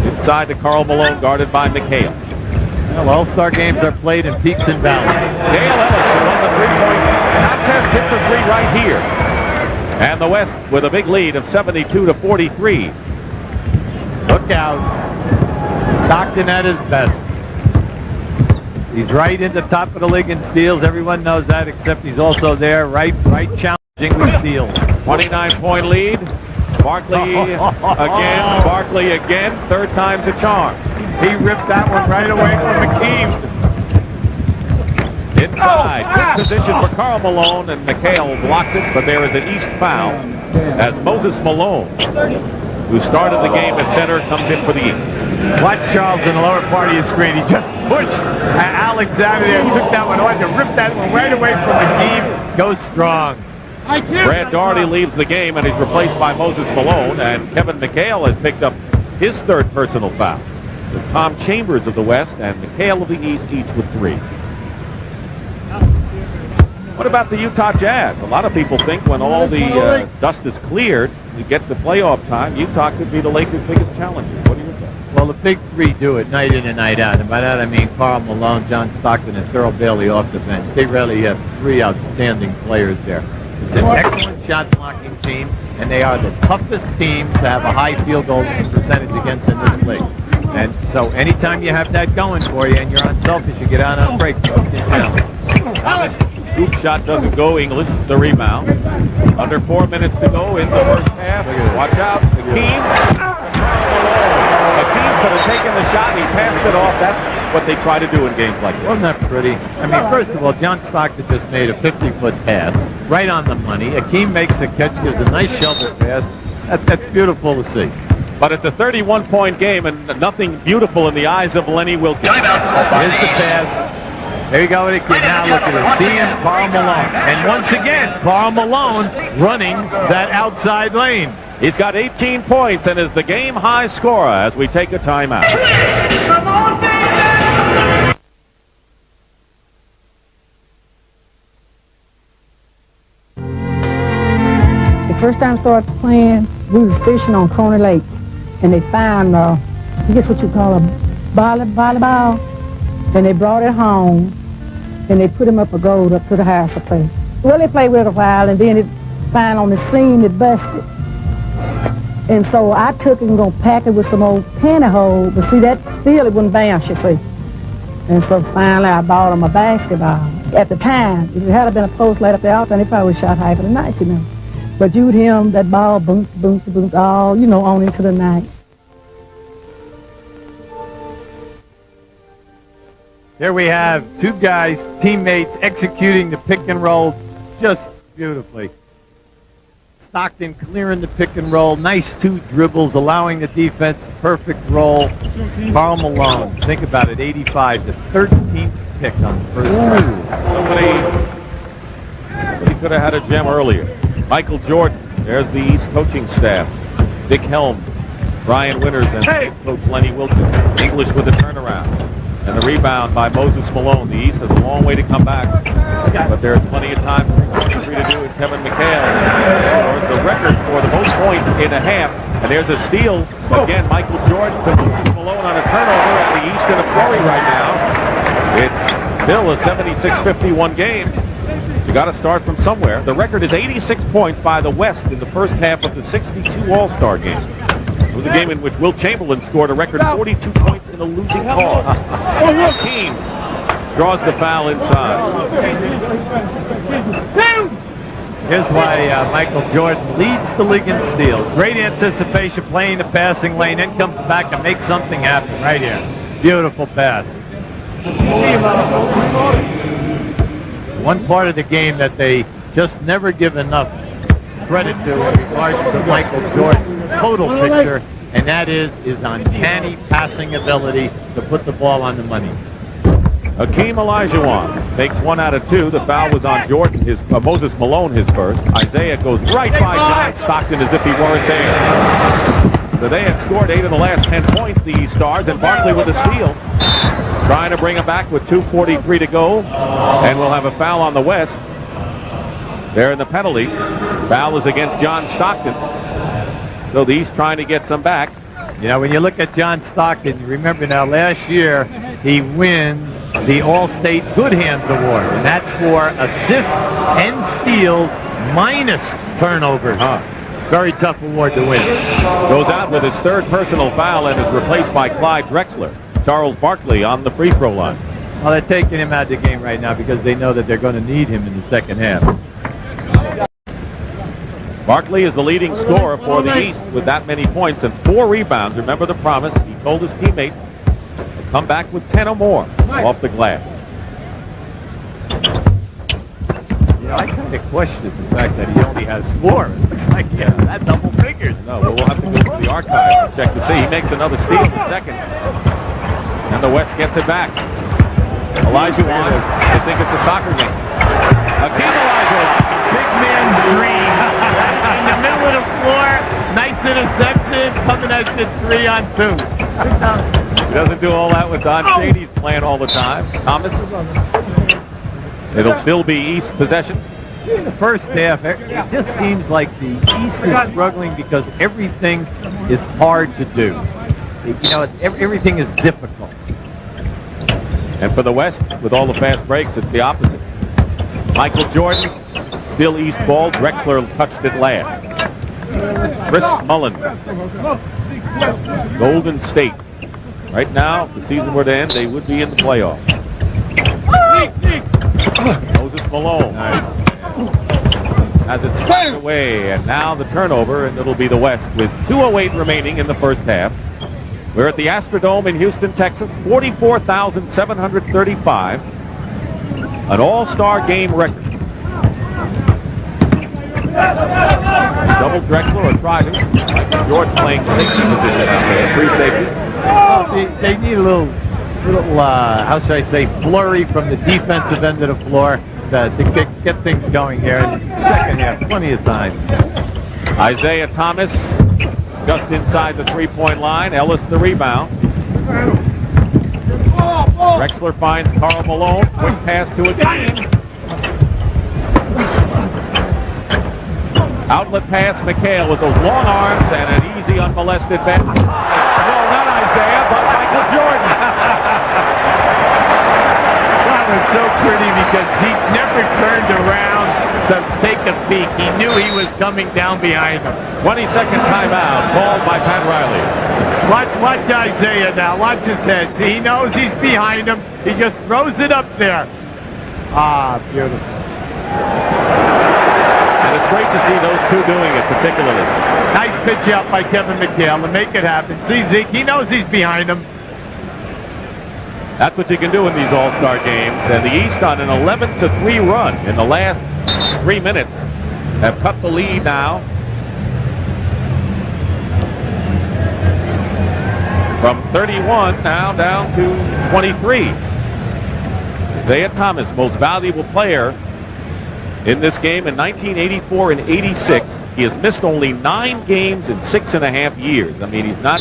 Inside to Karl Malone, guarded by McHale. Well, all-star games are played in peaks and valleys. Dale Ellis, who won the three-point contest, hits a three right here. And the West with a big lead of 72-43. Look out. Stockton at his best. He's right in the top of the league in steals. Everyone knows that, except he's also there, right challenge. English steals. 29-point lead. Barkley again. Barkley again. Third time's a charm. He ripped that one right away from McKeem. Inside. Good position for Karl Malone, and McHale blocks it, but there is an East foul as Moses Malone, who started the game at center, comes in for the East. Watch Charles in the lower part of your screen. He just pushed Alexander there and took that one on to rip that one right away from McKeem. Go strong. Brad Daugherty leaves the game, and he's replaced by Moses Malone, and Kevin McHale has picked up his third personal foul. So Tom Chambers of the West and McHale of the East, each with 3. What about the Utah Jazz? A lot of people think when all the dust is cleared, we get to playoff time, Utah could be the Lakers' biggest challenger. What do you think? Well, the big 3 do it night in and night out. And by that I mean Karl Malone, John Stockton, and Thurl Bailey off the bench. They really have 3 outstanding players there. It's an excellent shot blocking team, and they are the toughest team to have a high field goal percentage against in this league. And so anytime you have that going for you and you're unselfish, you get out on a break, you get down. Scoop shot doesn't go. English, the rebound. Under 4 minutes to go in the first half. Watch out. Hakeem. Hakeem could have taken the shot. He passed it off. That's what they try to do in games like this. Wasn't that pretty? I mean, first of all, John Stockton just made a 50-foot pass right on the money. Hakeem makes a catch, gives a nice shovel pass. That's beautiful to see. But it's a 31-point game and nothing beautiful in the eyes of Lenny Wilkins. Here's the pass. There you go. Now look at it. Seeing Karl Malone. And once again, Karl Malone running that outside lane. He's got 18 points and is the game high scorer as we take a timeout. The first time I started playing, we was fishing on Coney Lake, and they found, I guess what you call a volleyball, and they brought it home, and they put him up a gold up to the house to play. Well, they played with it a while, and then it found on the seam it busted. And so I took it and gonna pack it with some old pantyhose, but see, that still it wouldn't bounce, you see. And so finally I bought him a basketball. At the time, if it had been a post laid up there out there, they probably shot high for the night, you know. But you'd hear him, that ball boom, boom, boom, all, you know, on into the night. There we have 2 guys, teammates, executing the pick and roll just beautifully. Stockton clearing the pick and roll. Nice 2 dribbles, allowing the defense perfect roll. Karl Malone, think about it, 85, the 13th pick on the first round. Somebody could have had a gem earlier. Michael Jordan, there's the East coaching staff. Dick Helms, Brian Winters, and Coach Lenny Wilkins. English with the turnaround. And the rebound by Moses Malone. The East has a long way to come back, but there's plenty of time for 23 to do. And Kevin McHale scores the record for the most points in a half. And there's a steal. Again, Michael Jordan to Moses Malone on a turnover at the East in a flurry right now. It's still a 76-51 game. You got to start from somewhere. The record is 86 points by the West in the first half of the 62 All-Star game. It was a game in which Wilt Chamberlain scored a record 42 points in a losing cause. Hakeem draws the foul inside. Here's why Michael Jordan leads the league in steals. Great anticipation, playing the passing lane, then comes back and makes something happen right here. Beautiful pass. One part of the game that they just never give enough credit to in regards to Michael Jordan's total picture, and that is his uncanny passing ability to put the ball on the money. Hakeem Olajuwon takes 1 out of 2. The foul was on Jordan, Moses Malone, his first. Isaiah goes right by John Stockton as if he weren't there. So they had scored 8 of the last 10 points, the Stars, and Barkley with a steal. Trying to bring him back with 2:43 to go, and we'll have a foul on the West. They're in the penalty. Foul is against John Stockton. So the East trying to get some back. You know, when you look at John Stockton, you remember now last year he wins the All-State Good Hands Award, and that's for assists and steals minus turnovers. Very tough award to win. Goes out with his 3rd personal foul and is replaced by Clyde Drexler. Charles Barkley on the free throw line. Well, they're taking him out of the game right now because they know that they're going to need him in the second half. Barkley is the leading scorer for the East with that many points and 4 rebounds. Remember the promise. He told his teammates to come back with 10 or more off the glass. You know, I kind of questioned the fact that he only has 4. It looks like he has that double figures. No, well, we'll have to go to the archives and check to see. He makes another steal in the second. And the West gets it back. Elijah Wan, I think it's a soccer game. Hakeem Elijah. Big man's dream. In the middle of the floor, nice interception, coming at you 3-on-2. He doesn't do all that with Don Shady's playing all the time. Thomas. It'll still be East possession. In the first half, it just seems like the East is struggling because everything is hard to do. You know, everything is difficult. And for the West, with all the fast breaks, it's the opposite. Michael Jordan, still East ball. Drexler touched it last. Chris Mullen, Golden State. Right now, if the season were to end, they would be in the playoffs. Moses Malone has it squared away, and now the turnover, and it'll be the West with 2:08 remaining in the first half. We're at the Astrodome in Houston, Texas. 44,735. An all-star game record. Double Drexler or try to. Michael Jordan playing safety position out there. Free safety. They need a little how should I say, flurry from the defensive end of the floor to get things going here in the second half. Plenty of time. Isaiah Thomas just inside the three-point line. Ellis the rebound. Drexler finds Karl Malone. Quick pass to a Dean. Outlet pass, McHale with those long arms and an easy unmolested bench. No, not Isaiah, but Michael Jordan. That was so pretty because he never turned around to take a peek. He knew he was coming down behind him. 20-second timeout called by Pat Riley. Watch Isaiah now. Watch his head. See, he knows he's behind him. He just throws it up there. Ah, beautiful. And it's great to see those two doing it, particularly. Nice pitch out by Kevin McHale to make it happen. See, Zeke, he knows he's behind him. That's what you can do in these all-star games. And the East on an 11-3 run in the last 3 minutes have cut the lead now from 31 now down to 23. Isaiah Thomas, most valuable player in this game in 1984 and 86. He has missed only 9 games in 6.5 years. I mean, he's not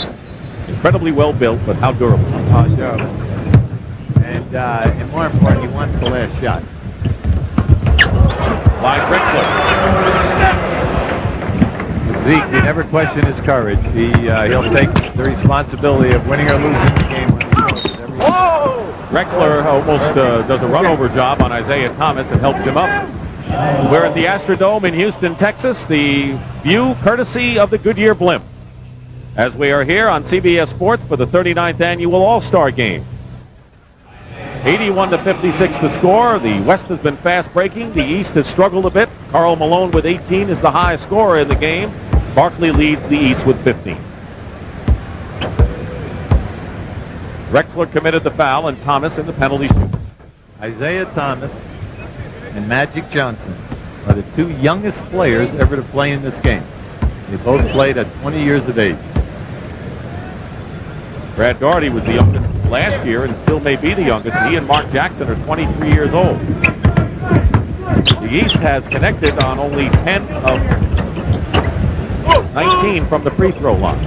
incredibly well built, but how durable? Durable. And more important, he wants the last shot. By Drexler. Zeke, you never question his courage. He'll take the responsibility of winning or losing the game. Drexler almost does a run-over job on Isaiah Thomas and helps him up. We're at the Astrodome in Houston, Texas. The view courtesy of the Goodyear Blimp. As we are here on CBS Sports for the 39th annual All-Star Game. 81-56 the score. The West has been fast breaking. The East has struggled a bit. Karl Malone with 18 is the highest scorer in the game. Barkley leads the East with 15. Drexler committed the foul and Thomas in the penalty shoot. Isaiah Thomas and Magic Johnson are the 2 youngest players ever to play in this game. They both played at 20 years of age. Brad Daugherty was the youngest last year and still may be the youngest. He and Mark Jackson are 23 years old. The East has connected on only 10 of 19 from the free throw line.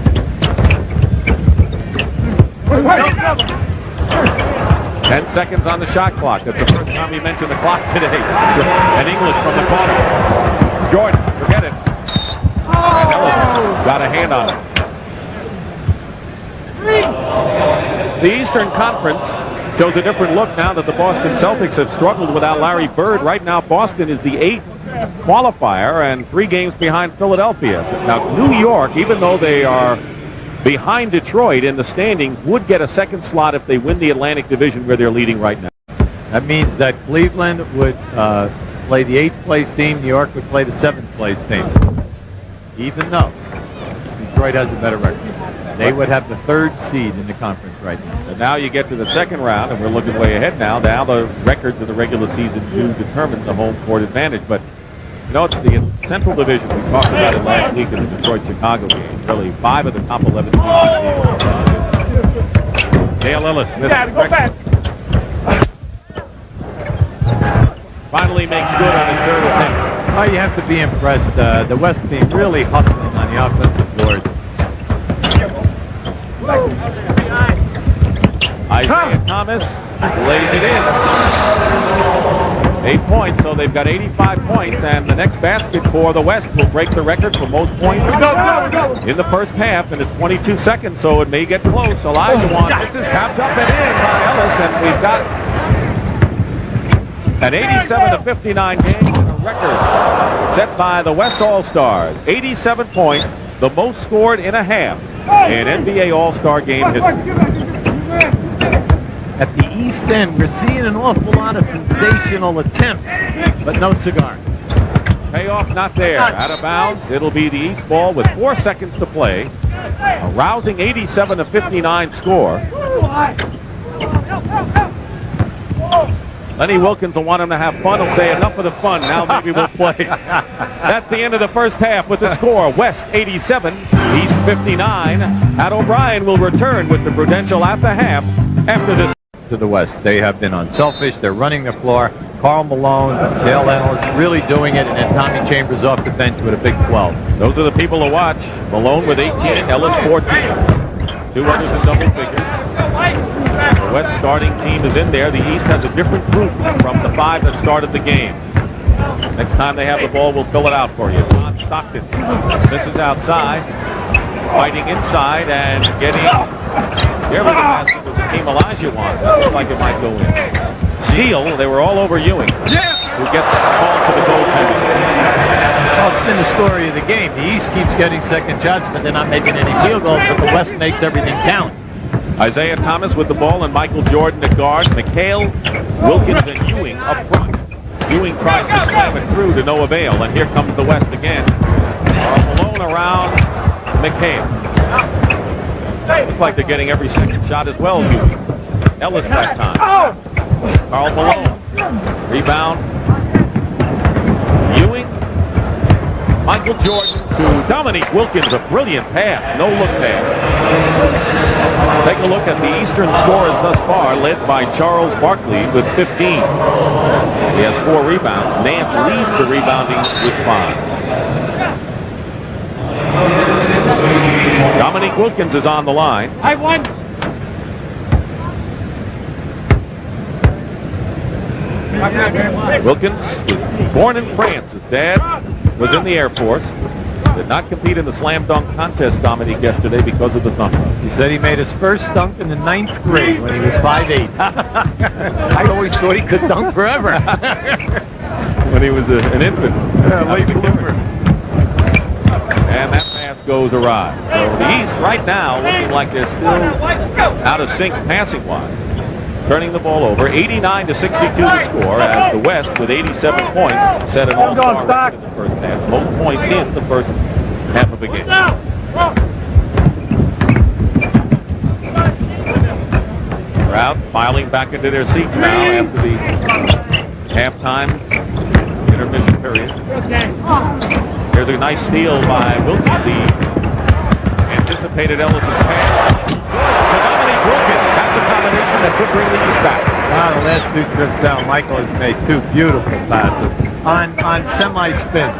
10 seconds on the shot clock. That's the first time he mentioned the clock today. And English from the corner. Jordan, forget it. And Ellis got a hand on it. The Eastern Conference shows a different look now that the Boston Celtics have struggled without Larry Bird. Right now, Boston is the 8th qualifier and 3 games behind Philadelphia. Now, New York, even though they are behind Detroit in the standings, would get a second slot if they win the Atlantic Division where they're leading right now. That means that Cleveland would play the 8th place team. New York would play the 7th place team. even though Detroit has a better record. They would have the 3rd seed in the conference right now. And now you get to the second round, and we're looking way ahead now. Now the records of the regular season do determine the home court advantage. But, you know, it's the Central Division. We talked about it last week in the Detroit-Chicago game. Really, 5 of the top 11 teams. Dale Ellis missed the record. Finally makes good on his 3rd attempt. Oh, you have to be impressed. The West team really hustling on the offensive boards. Isaiah Thomas lays it in. 8 points, so they've got 85 points, and the next basket for the West will break the record for most points in the first half, and it's 22 seconds, so it may get close. Olajuwon, this is tapped up and in by Ellis, and we've got an 87-59 game, and a record set by the West All-Stars. 87 points, the most scored in a half in NBA All-Star game history. At the East End, we're seeing an awful lot of sensational attempts, but no cigar. Payoff not there. Out of bounds. It'll be the East ball with 4 seconds to play. A rousing 87-59 score. Lenny Wilkins will want him to have fun. He'll say, enough of the fun. Now maybe we'll play. That's the end of the first half with the score. West 87, East 59. Pat O'Brien will return with the Prudential at the half after this. To the West, they have been unselfish. They're running the floor. Karl Malone, Dale Ellis really doing it, and then Tommy Chambers off the bench with a big 12. Those are the people to watch. Malone with 18, Ellis 14. 2 others in double figures. The West starting team is in there. The East has a different group from the 5 that started the game. Next time they have the ball, we'll fill it out for you. John Stockton. This is outside. Fighting inside and getting... There was a basket with Hakeem Olajuwon. That looked like it might go in. Steele, they were all over Ewing, who gets called to the goaltender. Well, it's been the story of the game. The East keeps getting second shots, but they're not making any field goals, but the West makes everything count. Isaiah Thomas with the ball and Michael Jordan at guard. McHale, Wilkins, and Ewing up front. Ewing tries to slam it through to no avail, and here comes the West again. Malone around McHale. Looks like they're getting every second shot as well, Ewing. Ellis that time. Karl Malone. Rebound. Ewing. Michael Jordan to Dominique Wilkins. A brilliant pass. No look pass. Take a look at the Eastern scores thus far, led by Charles Barkley with 15. He has 4 rebounds. Nance leads the rebounding with 5. Dominique Wilkins is on the line. I won. Wilkins was born in France. His dad was in the Air Force. Did not compete in the slam dunk contest, Dominique, yesterday because of the thumb. He said he made his first dunk in the 9th grade when he was 5'8". I always thought he could dunk forever. When he was an infant. Late bloomer. And that pass goes awry. So the East right now looking like they're still out of sync passing-wise. Turning the ball over, 89-62 the score, as the West with 87 points set an all-star record in the first half. Most points in the first half of the game. Crowd filing back into their seats now after the halftime intermission period. There's a nice steal by Wilkins. He anticipated Ellis' pass. Dominique Wilkins. That's a combination that could bring the East back. The last 2 trips down, Michael has made 2 beautiful passes on semi-spin.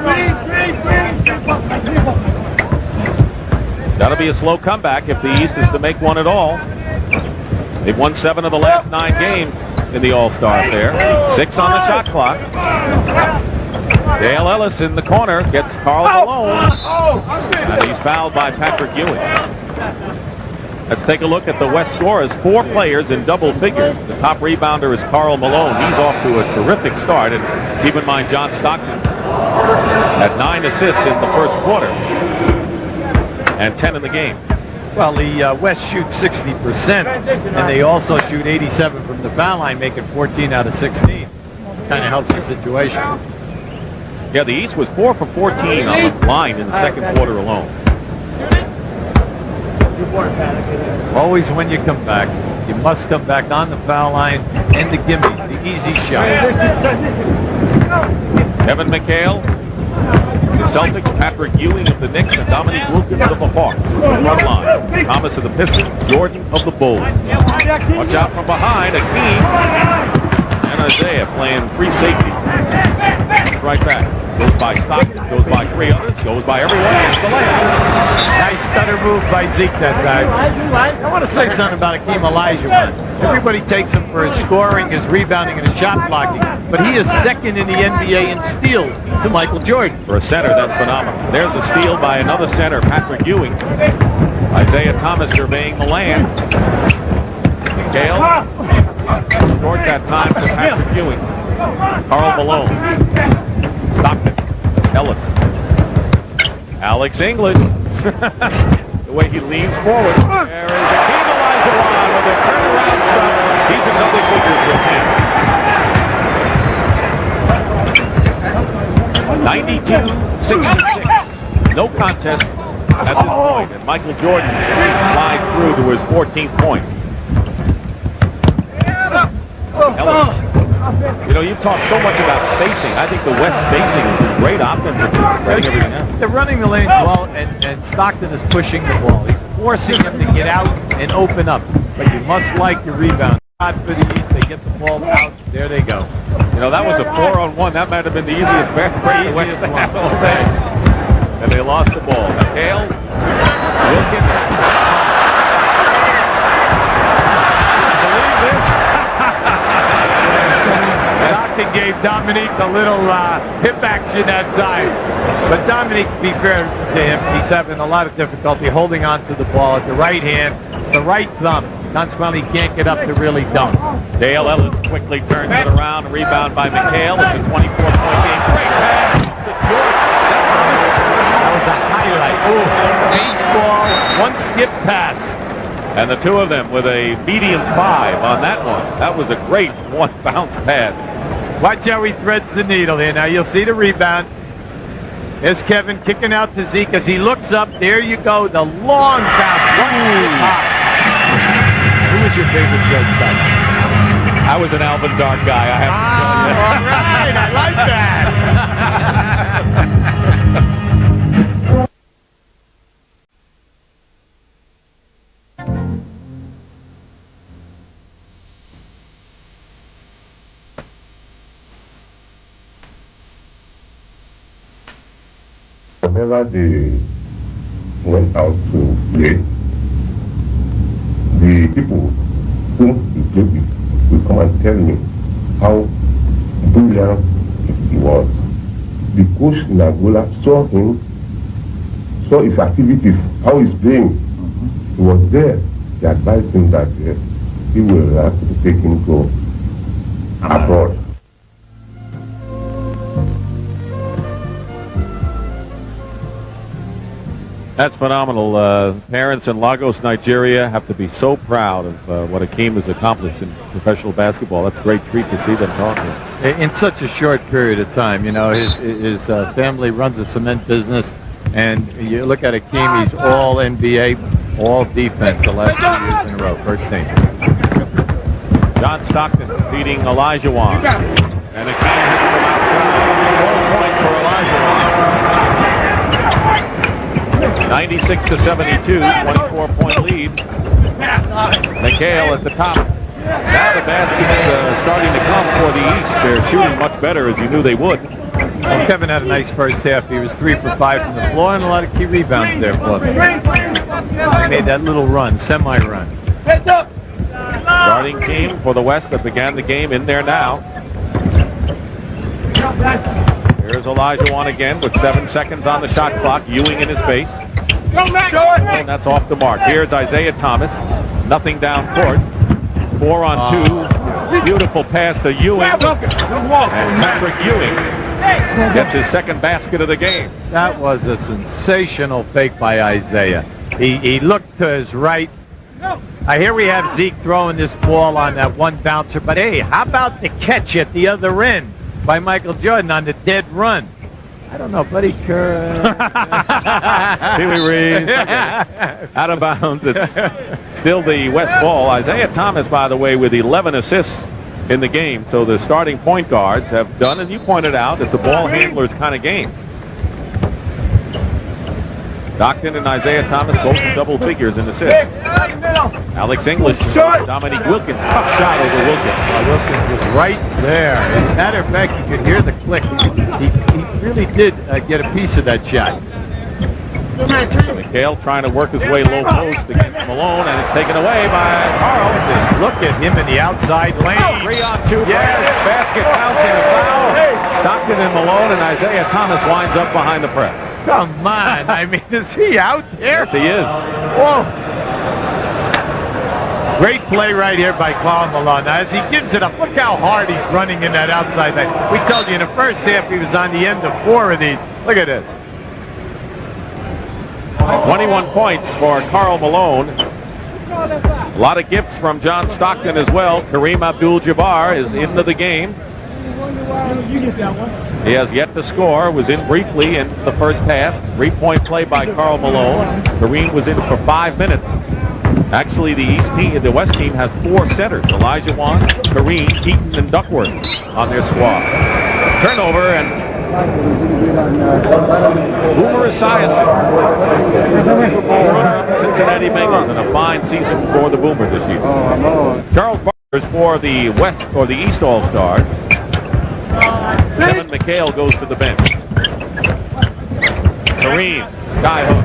That'll be a slow comeback if the East is to make one at all. They've won 7 of the last 9 games in the All-Star affair. 6 on the shot clock. Dale Ellis in the corner gets Karl Malone. And he's fouled by Patrick Ewing. Let's take a look at the West scorers. 4 players in double figures. The top rebounder is Karl Malone. He's off to a terrific start. And keep in mind, John Stockton had 9 assists in the first quarter and 10 in the game. Well, the West shoots 60%, and they also shoot 87 from the foul line, making 14 out of 16. Kind of helps the situation. Yeah, the East was 4 for 14 on the line in the second quarter alone. Always when you come back, you must come back on the foul line and the gimme, the easy shot. Kevin McHale, the Celtics, Patrick Ewing of the Knicks, and Dominique Wilkins of the Hawks. Front line, Thomas of the Pistons, Jordan of the Bulls. Watch out from behind, Akeem and Isaiah playing free safety. Right back. Goes by Stockton, goes by 3 others, goes by everyone. It's the layup. Nice stutter move by Zeke that time. I want to say something about Akeem Olajuwon. Everybody takes him for his scoring, his rebounding, and his shot blocking, but he is second in the NBA in steals to Michael Jordan. For a center, that's phenomenal. There's a steal by another center, Patrick Ewing. Isaiah Thomas surveying the land. Gale. Short that time for Patrick Ewing. Karl Malone. Stockton. Ellis. Alex English. The way he leans forward. There is Akeem Olajuwon with a turnaround stop. He's in double figures with 10. 92-66. No contest at this point. And Michael Jordan slides through to his 14th point. Ellis. You know, you've talked so much about spacing. I think the West spacing is great offensively. Spreading everything out. They're running the lanes well, and Stockton is pushing the ball. He's forcing him to get out and open up. But you must like your rebound. Not for the East. They get the ball out. There they go. You know, that was a 4-on-1. That might have been the easiest break the West to have all day. And they lost the ball. McHale, Wilkins. Believe this? Stockton gave Dominique a little hip action that time. But Dominique, to be fair to him, he's having a lot of difficulty holding on to the ball at the right hand, the right thumb. Consequently, he can't get up to really dunk. Dale Ellis quickly turns it around. Rebound by McHale. It's a 24-point game. Great pass to Jordan. That was a highlight. Baseball, one skip pass. And the two of them with a medium 5 on that one. That was a great one bounce pass. Watch how he threads the needle here. Now you'll see the rebound. There's Kevin kicking out to Zeke as he looks up. There you go. The long bounce. One skip hop. Who was your favorite shortstop? I was an Alvin Dark guy. I have to tell you. All right. I like that. Whenever they went out to play, the people whom he played with will come and tell me how brilliant he was. The coach in Angola saw him, saw his activities, how he's playing. He was there. He advised him that he will take him to abroad. That's phenomenal. Parents in Lagos, Nigeria have to be so proud of what Akeem has accomplished in professional basketball. That's a great treat to see them talking. In such a short period of time, you know, his family runs a cement business, and you look at Akeem, he's all NBA, all defense the last 2 years in a row, first team. John Stockton feeding Olajuwon. And Akeem hits from outside. 12 points for Olajuwon. 96-72, 24-point lead. McHale at the top. Now the basket's starting to come for the East. They're shooting much better, as you knew they would. Well, Kevin had a nice first half. He was 3 for 5 from the floor and a lot of key rebounds there for him. He made that little run, semi-run. Starting team for the West that began the game in there now. Here's Olajuwon again with 7 seconds on the shot clock. Ewing in his face. And that's off the mark. Here's Isaiah Thomas. Nothing down court. 4 on 2. Beautiful pass to Ewing. And Patrick Ewing gets his second basket of the game. That was a sensational fake by Isaiah. He looked to his right. Here we have Zeke throwing this ball on that one bouncer. But hey, how about the catch at the other end by Michael Jordan on the dead run? I don't know, Buddy Kerr. Pee Wee Reeves. Out of bounds. It's still the West ball. Isaiah Thomas, by the way, with 11 assists in the game. So the starting point guards have done, and you pointed out, it's a ball handler's kind of game. Stockton and Isaiah Thomas both in double figures in assists. Alex English, Dominique Wilkins, tough shot over Wilkins. Wilkins was right there. As a matter of fact, you could hear the click. He really did get a piece of that shot. McHale trying to work his way low post against Malone, and it's taken away by Carl. Just look at him in the outside lane. 3-on-2. Yes. Basket bouncing a foul. Stockton and Malone, and Isaiah Thomas winds up behind the press. Come on. I mean, is he out there? Yes, he is. Whoa. Great play right here by Karl Malone. Now, as he gives it up, look how hard he's running in that outside lane. We told you in the first half he was on the end of 4 of these. Look at this. 21 points for Karl Malone. A lot of gifts from John Stockton as well. Kareem Abdul-Jabbar is into the game. He has yet to score. Was in briefly in the first half. 3-point play by Karl Malone. Kareem was in for 5 minutes. Actually, the West team has 4 centers. Elijah Wan, Kareem, Keaton, and Duckworth on their squad. Turnover, and Boomer Esiason, Cincinnati Bengals, and a fine season for the Boomer this year. Charles Barkley for the West or the East All-Stars. Kevin McHale goes to the bench. Kareem, skyhook.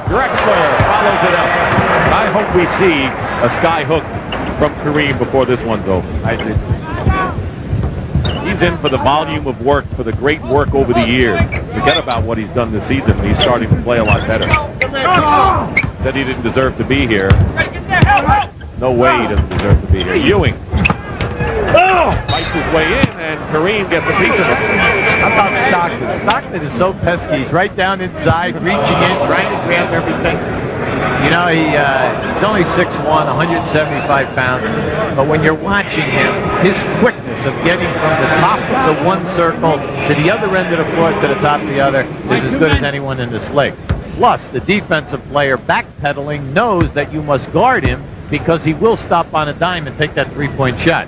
Drexler follows it up. I hope we see a skyhook from Kareem before this one's over. I did. He's in for the volume of work, for the great work over the years. Forget about what he's done this season. He's starting to play a lot better. Said he didn't deserve to be here. No way he doesn't deserve to be here. Ewing fights his way in, and Kareem gets a piece of it. How about Stockton? Stockton is so pesky. He's right down inside, reaching in, trying to grab everything. You know, he's only 6'1", 175 pounds, but when you're watching him, his quickness of getting from the top of the one circle to the other end of the court to the top of the other is as good as anyone in this league. Plus, the defensive player backpedaling knows that you must guard him because he will stop on a dime and take that 3-point shot.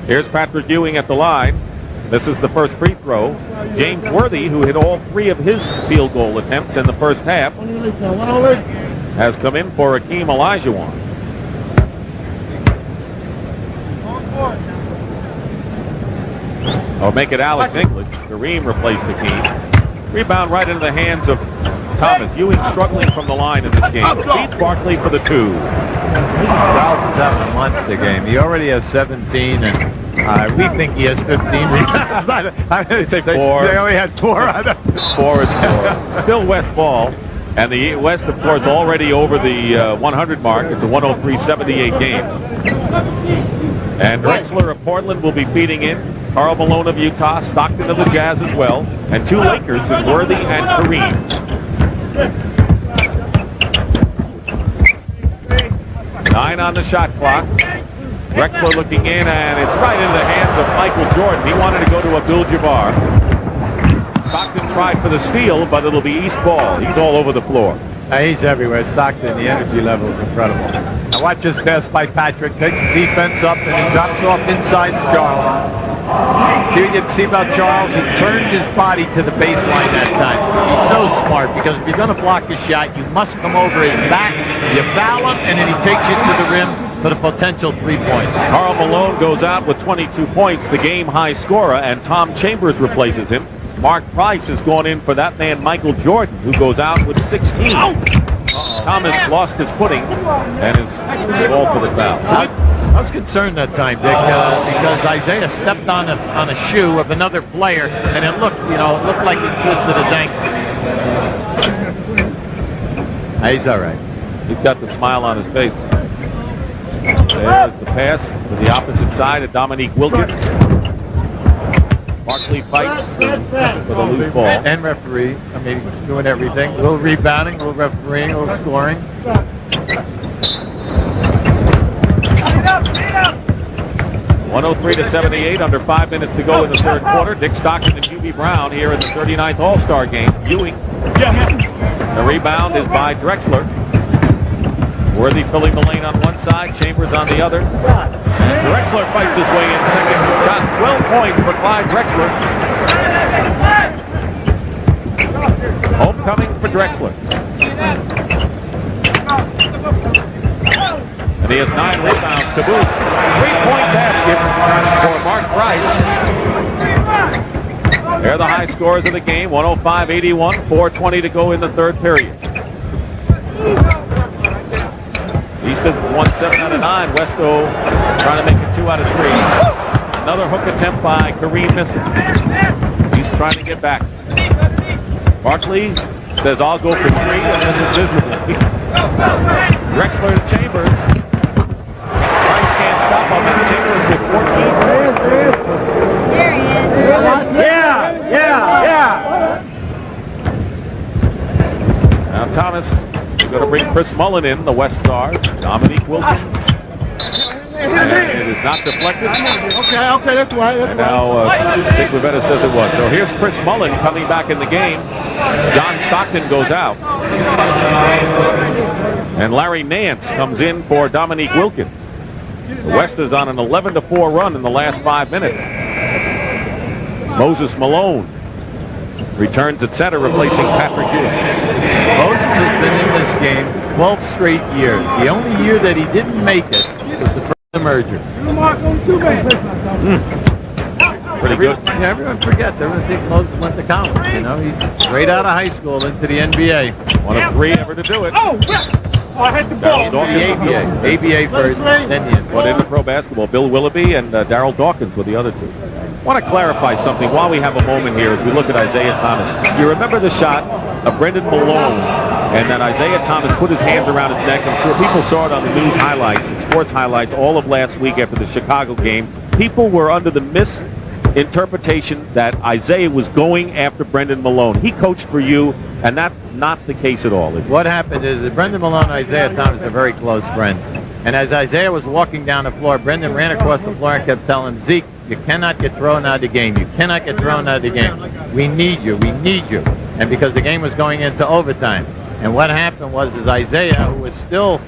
Here's Patrick Ewing at the line. This is the first free throw. James Worthy, who hit all 3 of his field goal attempts in the first half, has come in for Akeem Olajuwon. I'll make it Alex English. Kareem replaced Akeem. Rebound right into the hands of Thomas. Ewing struggling from the line in this game. Beats Barkley for the 2. Charles is having a monster game. He already has 17, and we think he has 15 rebounds. They say 4. They only had 4 out of 4 is 4. Still West ball. And the West, of course, already over the 100 mark. It's a 103-78 game. And Drexler of Portland will be feeding in. Karl Malone of Utah, Stockton of the Jazz as well. And 2 Lakers in Worthy and Kareem. Nine on the shot clock. Drexler looking in, and it's right into the hands of Michael Jordan. He wanted to go to Abdul-Jabbar. Stockton tried for the steal, but it'll be East ball. He's all over the floor. He's everywhere. Stockton, the energy level is incredible. Now watch this pass by Patrick. Takes the defense up, and he drops off inside Charles. See what you can see about Charles? He turned his body to the baseline that time. He's so smart, because if you're going to block a shot, you must come over his back, you foul him, and then he takes you to the rim for the potential 3-point. Karl Malone goes out with 22 points, the game-high scorer, and Tom Chambers replaces him. Mark Price has gone in for that man, Michael Jordan, who goes out with 16. Thomas lost his footing and is all for the foul. I was concerned that time, Dick, because Isaiah stepped on a shoe of another player, and it looked like he twisted his ankle. He's all right. He's got the smile on his face. There's the pass to the opposite side of Dominique Wilkins. Barkley fights for the loose ball. And referee. I mean, doing everything. A little rebounding, a little refereeing, a little scoring. 103-78, under 5 minutes to go in the third quarter. Dick Stockton and Hugh Stevie Brown here in the 39th All-Star game. Ewing. The rebound is by Drexler. Worthy filling the lane on one side, Chambers on the other. And Drexler fights his way in second shot. 12 points for Clyde Drexler. Homecoming for Drexler. And he has 9 rebounds to boot. 3-point basket for Mark Price. They're the high scores of the game. 105-81, 4:20 to go in the third period. Easton won 7 out of 9. Westo trying to make it 2 out of 3. Another hook attempt by Kareem missing. He's trying to get back. Barkley says, I'll go for 3, and this is miserable. Drexler to Chambers. Price can't stop him, and Chambers with 14 points. There he is. Now Thomas is going to bring Chris Mullen in, the West Stars. Dominique Wilkins. And it is not deflected. Okay, that's right. And now Dick Rivetta says it was. So here's Chris Mullen coming back in the game. John Stockton goes out. And Larry Nance comes in for Dominique Wilkins. The West is on an 11-4 run in the last 5 minutes. Moses Malone returns at center, replacing Patrick Ewing. Moses has been in this game 12 straight years. The only year that he didn't make it was the first merger. Pretty good. Yeah, everyone forgets. Everyone thinks Moses went to college. You know, he's straight out of high school into the NBA. One of 3 ever to do it. I had the ball. The ABA first, then the NBA. Went into pro basketball. Bill Willoughby and Darryl Dawkins were the other 2. I want to clarify something while we have a moment here as we look at Isaiah Thomas. You remember the shot of Brendan Malone, and then Isaiah Thomas put his hands around his neck. I'm sure people saw it on the news highlights and sports highlights all of last week after the Chicago game. People were under the misinterpretation that Isaiah was going after Brendan Malone. He coached for you, and that's not the case at all. What happened is that Brendan Malone and Isaiah Thomas are very close friends. And as Isaiah was walking down the floor, Brendan ran across the floor and kept telling him, Zeke, you cannot get thrown out of the game. You cannot get thrown out of the game. We need you. We need you. And because the game was going into overtime. And what happened was Isaiah, who was still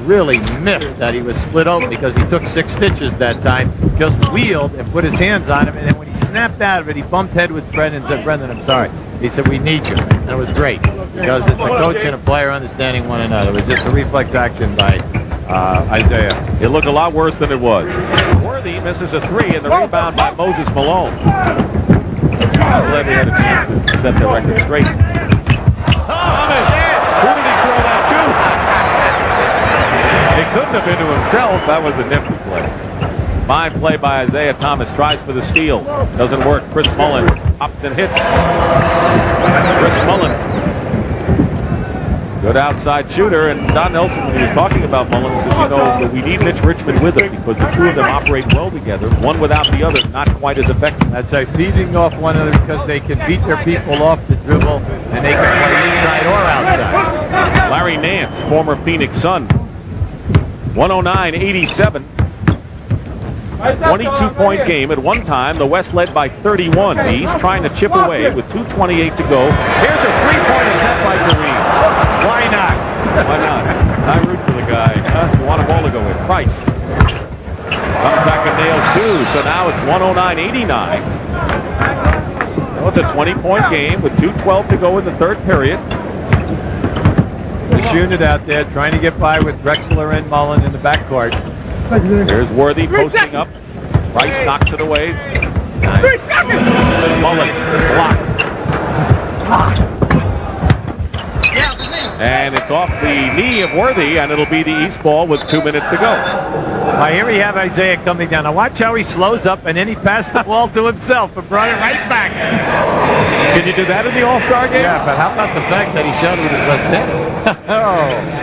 really miffed that he was split open because he took 6 stitches that time, just wheeled and put his hands on him. And then when he snapped out of it, he bumped head with Brendan and said, Brendan, I'm sorry. He said, we need you. And it was great because it's a coach and a player understanding one another. It was just a reflex action by Isaiah. It looked a lot worse than it was. Worthy misses a 3, and the rebound by Moses Malone. Glad we had a chance to set the record straight. Thomas! Who did he throw that to? It couldn't have been to himself. That was a nifty play. Fine play by Isaiah Thomas. Tries for the steal. Doesn't work. Chris Mullen pops and hits. Chris Mullen. Good outside shooter. And Don Nelson, when he was talking about Mullen, says, you know, that we need Mitch Richmond with him because the 2 of them operate well together. One without the other, not quite as effective. That's right, feeding off one another because they can beat their people off the dribble and they can play inside or outside. Larry Nance, former Phoenix Sun. 109-87. 22-point game. At one time, the West led by 31. The East trying to chip away with 2:28 to go. Here's a 3-point attempt by Kareem. Why not? Why not? I root for the guy. You want them all to go in. Price comes back and nails 2. So now it's 109-89. Well, it's a 20-point game with 2:12 to go in the third period. This unit out there trying to get by with Drexler and Mullen in the backcourt. There's Worthy posting up. Price knocks it away. Mullen blocked. And it's off the knee of Worthy, and it'll be the East ball with 2 minutes to go. Now here we have Isaiah coming down. Now watch how he slows up, and then he passed the ball to himself and brought it right back. Can you do that in the All-Star game? Yeah, but how about the fact that he shot with his left hand? Oh.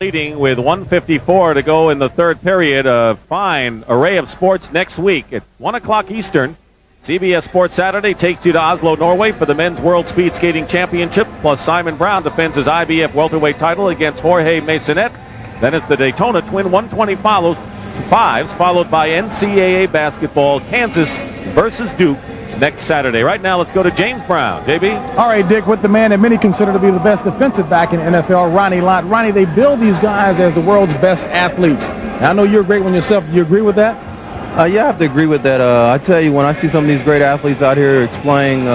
Leading with 1:54 to go in the third period. A fine array of sports next week at 1 o'clock Eastern. CBS Sports Saturday takes you to Oslo, Norway for the Men's World Speed Skating Championship. Plus Simon Brown defends his IBF welterweight title against Jorge Masonet. Then it's the Daytona Twin 125s, followed by NCAA basketball, Kansas versus Duke next Saturday. Right now, let's go to James Brown. JB? All right, Dick, with the man that many consider to be the best defensive back in NFL, Ronnie Lott. Ronnie, they build these guys as the world's best athletes. Now, I know you're a great one yourself. Do you agree with that? Yeah, I have to agree with that. I tell you, when I see some of these great athletes out here displaying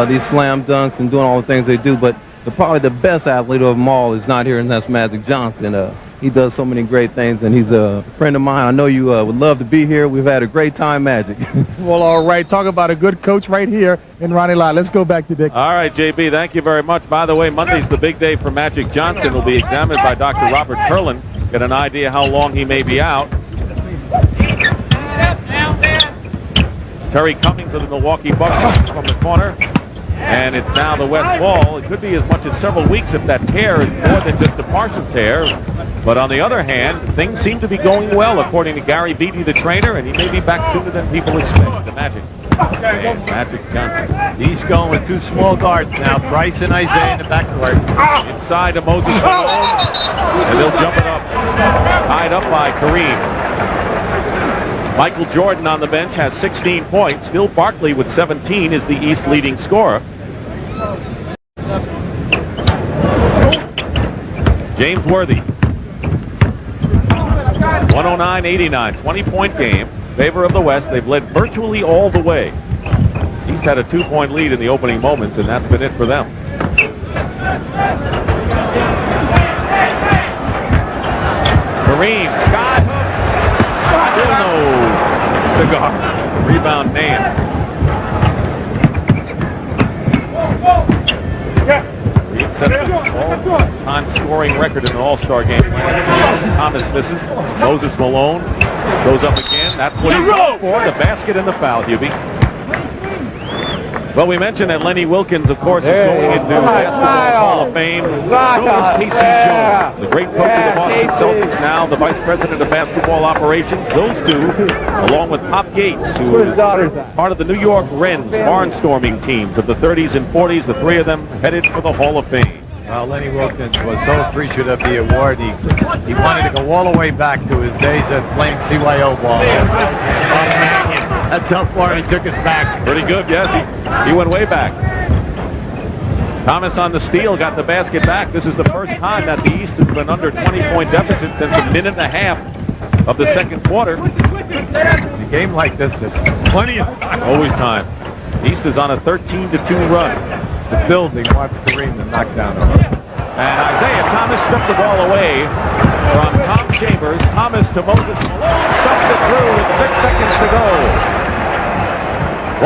these slam dunks and doing all the things they do, but probably the best athlete of them all is not here, and that's Magic Johnson. He does so many great things, and he's a friend of mine. I know you would love to be here. We've had a great time, Magic. Well, all right. Talk about a good coach right here in Ronnie Lott. Let's go back to Dick. All right, JB, thank you very much. By the way, Monday's the big day for Magic Johnson. Will be examined by Dr. Robert Curlin. Get an idea how long he may be out. Terry Cummings of the Milwaukee Bucks from the corner. And it's now the West Wall. It could be as much as several weeks if that tear is more than just a partial tear. But on the other hand, things seem to be going well, according to Gary Beatty, the trainer, and he may be back sooner than people expect. The Magic. And Magic Johnson. He's going with two small guards now. Bryce and Isaiah in the backcourt. Inside to Moses Malone. And they'll jump it up. Tied up by Kareem. Michael Jordan on the bench has 16 points. Phil Barkley with 17 is the East leading scorer. James Worthy. 109-89, 20-point game. Favor of the West. They've led virtually all the way. East had a 2-point lead in the opening moments, and that's been it for them. Kareem, sky hook. Still no cigar. Rebound Nance. Reed set the all-time scoring record in an All-Star game. Thomas misses. Moses Malone goes up again. That's what he's going for. The basket and the foul, Hubie. Well, we mentioned that Lenny Wilkens, of course, is going into Basketball Hall of Fame. So is Casey Jones, the great coach of the Boston Celtics, now the vice president of basketball operations. Those two, along with Pop Yates, who is part of the New York Rens barnstorming teams of the 30s and 40s, the three of them headed for the Hall of Fame. Well, Lenny Wilkens was so appreciative of the award. He wanted to go all the way back to his days of playing CYO ball. That's how far he took us back. Pretty good, yes. He went way back. Thomas on the steal, got the basket back. This is the first time that the East has been under 20-point deficit since a minute and a half of the second quarter. In a game like this, there's plenty of time. Always time. East is on a 13-2 run. The building wants Kareem to knock down. And Isaiah Thomas stripped the ball away from Tom Chambers. Thomas to Moses Malone, stuffs it through with 6 seconds to go.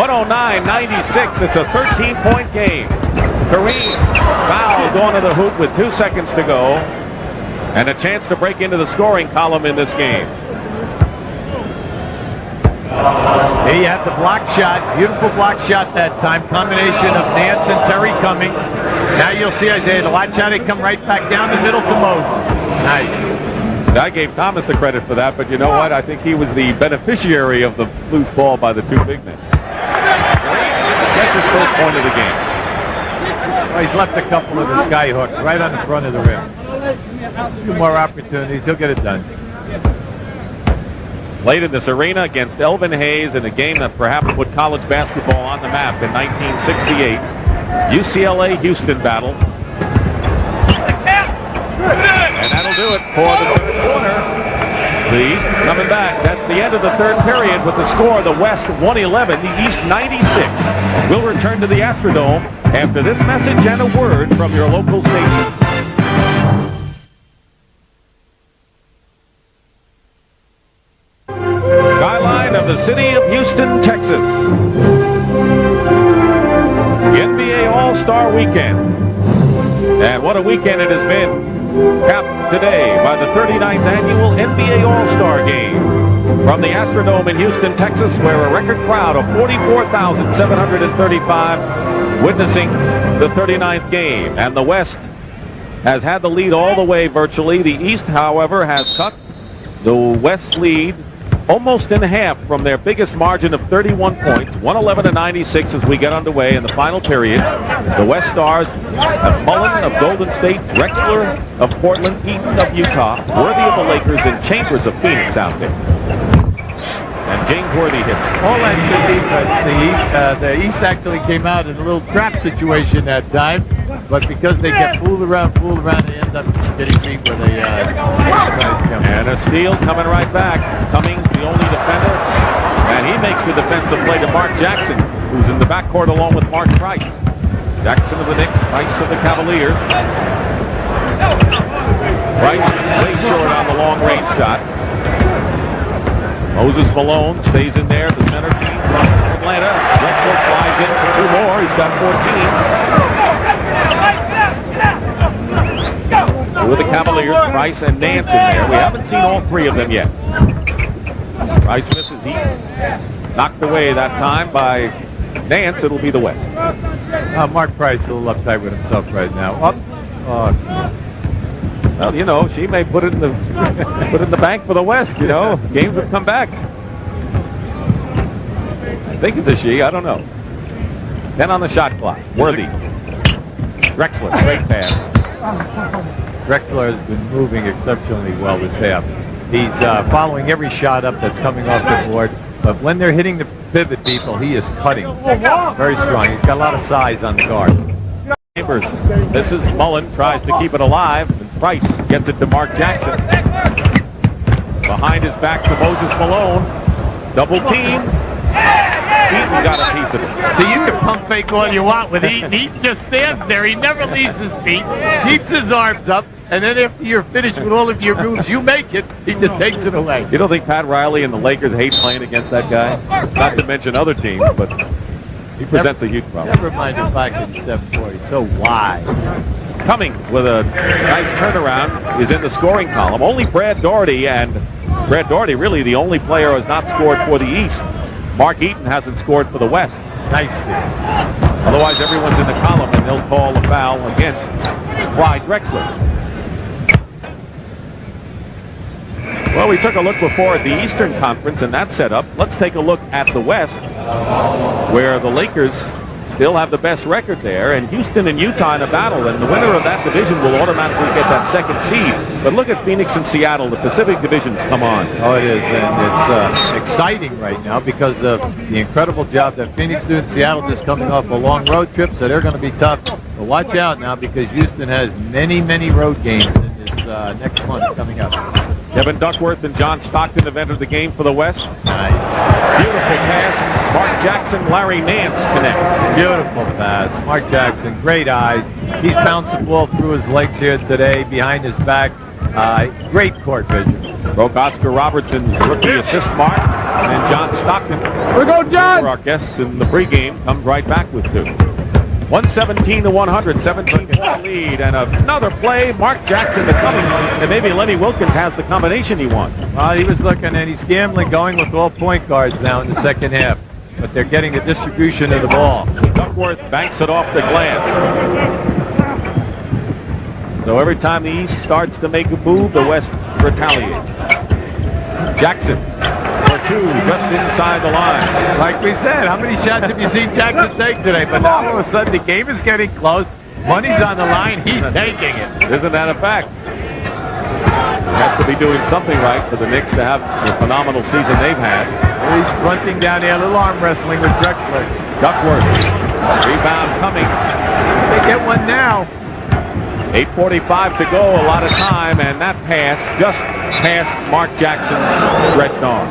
109-96. It's a 13-point game. Kareem foul going to the hoop with 2 seconds to go. And a chance to break into the scoring column in this game. Here you have the block shot. Beautiful block shot that time. Combination of Nance and Terry Cummings. Now you'll see Isaiah. Watch how they come right back down the middle to Moses. Nice. I gave Thomas the credit for that, but you know what? I think he was the beneficiary of the loose ball by the two big men. That's his first point of the game. Well, he's left a couple of the sky hooks right on the front of the rim. 2 more opportunities. He'll get it done. Played in this arena against Elvin Hayes in a game that perhaps put college basketball on the map in 1968. UCLA-Houston battle. And that'll do it for the third quarter. The East is coming back. That's the end of the third period with the score, the West 111, the East 96. We'll return to the Astrodome after this message and a word from your local station. Skyline of the city of Houston, Texas. The NBA All-Star Weekend. And what a weekend it has been. Capped today by the 39th annual NBA All-Star Game. From the Astrodome in Houston, Texas, where a record crowd of 44,735 witnessing the 39th game. And the West has had the lead all the way virtually. The East, however, has cut the West lead almost in half from their biggest margin of 31 points, 111-96 as we get underway in the final period. The West Stars have Mullen of Golden State, Drexler of Portland, Eaton of Utah, Worthy of the Lakers, and Chambers of Phoenix out there. And James Worthy hits. All that good defense. The East actually came out in a little trap situation that time, but because they kept fooling around, they ended up getting beat with a and a steal coming right back. Cummings, the only defender, and he makes the defensive play to Mark Jackson, who's in the backcourt along with Mark Price. Jackson of the Knicks, Price of the Cavaliers. Price way short on the long-range shot. Moses Malone stays in there, the center team from Atlanta. Drexler flies in for 2 more. He's got 14. With the Cavaliers, Price and Nance in there. We haven't seen all 3 of them yet. Price misses. He knocked away that time by Nance. It'll be the West. Mark Price a little uptight with himself right now. Well, you know, she may put it in the bank for the West. You know, games with comebacks. I think it's a she. I don't know. 10 on the shot clock. Worthy. Drexler, straight pass. Drexler has been moving exceptionally well this half. He's following every shot up that's coming off the board. But when they're hitting the pivot people, he is cutting very strong. He's got a lot of size on the guard. Chambers. This is Mullen, tries to keep it alive. Price gets it to Mark Jackson. Behind his back to Moses Malone. Double team. Eaton got a piece of it. So you can pump fake all you want with Eaton. Eaton just stands there. He never leaves his feet. Keeps his arms up. And then after you're finished with all of your moves, you make it. He just takes it away. You don't think Pat Riley and the Lakers hate playing against that guy? Not to mention other teams, but he presents a huge problem. Never mind the fact that he's 7'4". He's so wide. Cummings with a nice turnaround is in the scoring column. Only Brad Daugherty, and Brad Daugherty really the only player who has not scored for the East. Mark Eaton hasn't scored for the West. Nice. Otherwise, everyone's in the column, and they'll call a foul against Clyde Drexler. Well, we took a look before at the Eastern Conference and that setup. Let's take a look at the West, where the Lakers still have the best record there, and Houston and Utah in a battle, and the winner of that division will automatically get that 2nd seed. But look at Phoenix and Seattle. The Pacific divisions come on. Oh, it is, and it's exciting right now because of the incredible job that Phoenix did. Seattle just coming off a long road trip, so they're going to be tough. But watch out now because Houston has many, many road games in this next month coming up. Kevin Duckworth and John Stockton have entered the game for the West. Nice. Beautiful pass. Mark Jackson, Larry Nance connect. Beautiful pass. Mark Jackson, great eyes. He's bounced the ball through his legs here today, behind his back. Great court vision. Broke Oscar Robertson's rookie assist mark. And then John Stockton, we go, John! for our guests in the pregame, comes right back with 2. 117-100, 17-point lead, and another play. Mark Jackson to Cummings, and maybe Lenny Wilkins has the combination he wants. Well, he was looking, and he's gambling, going with all point guards now in the second half. But they're getting the distribution of the ball. Duckworth banks it off the glass. So every time the East starts to make a move, the West retaliates. Jackson for 2, just inside the line. Like we said, how many shots have you seen Jackson take today? But now all of a sudden the game is getting close. Money's on the line. He's taking it. Isn't that a fact? Has to be doing something right for the Knicks to have the phenomenal season they've had. He's fronting down there, a little arm wrestling with Drexler. Duckworth. Rebound Cummings. They get one now. 8:45 to go, a lot of time, and that pass just past Mark Jackson's stretched arm.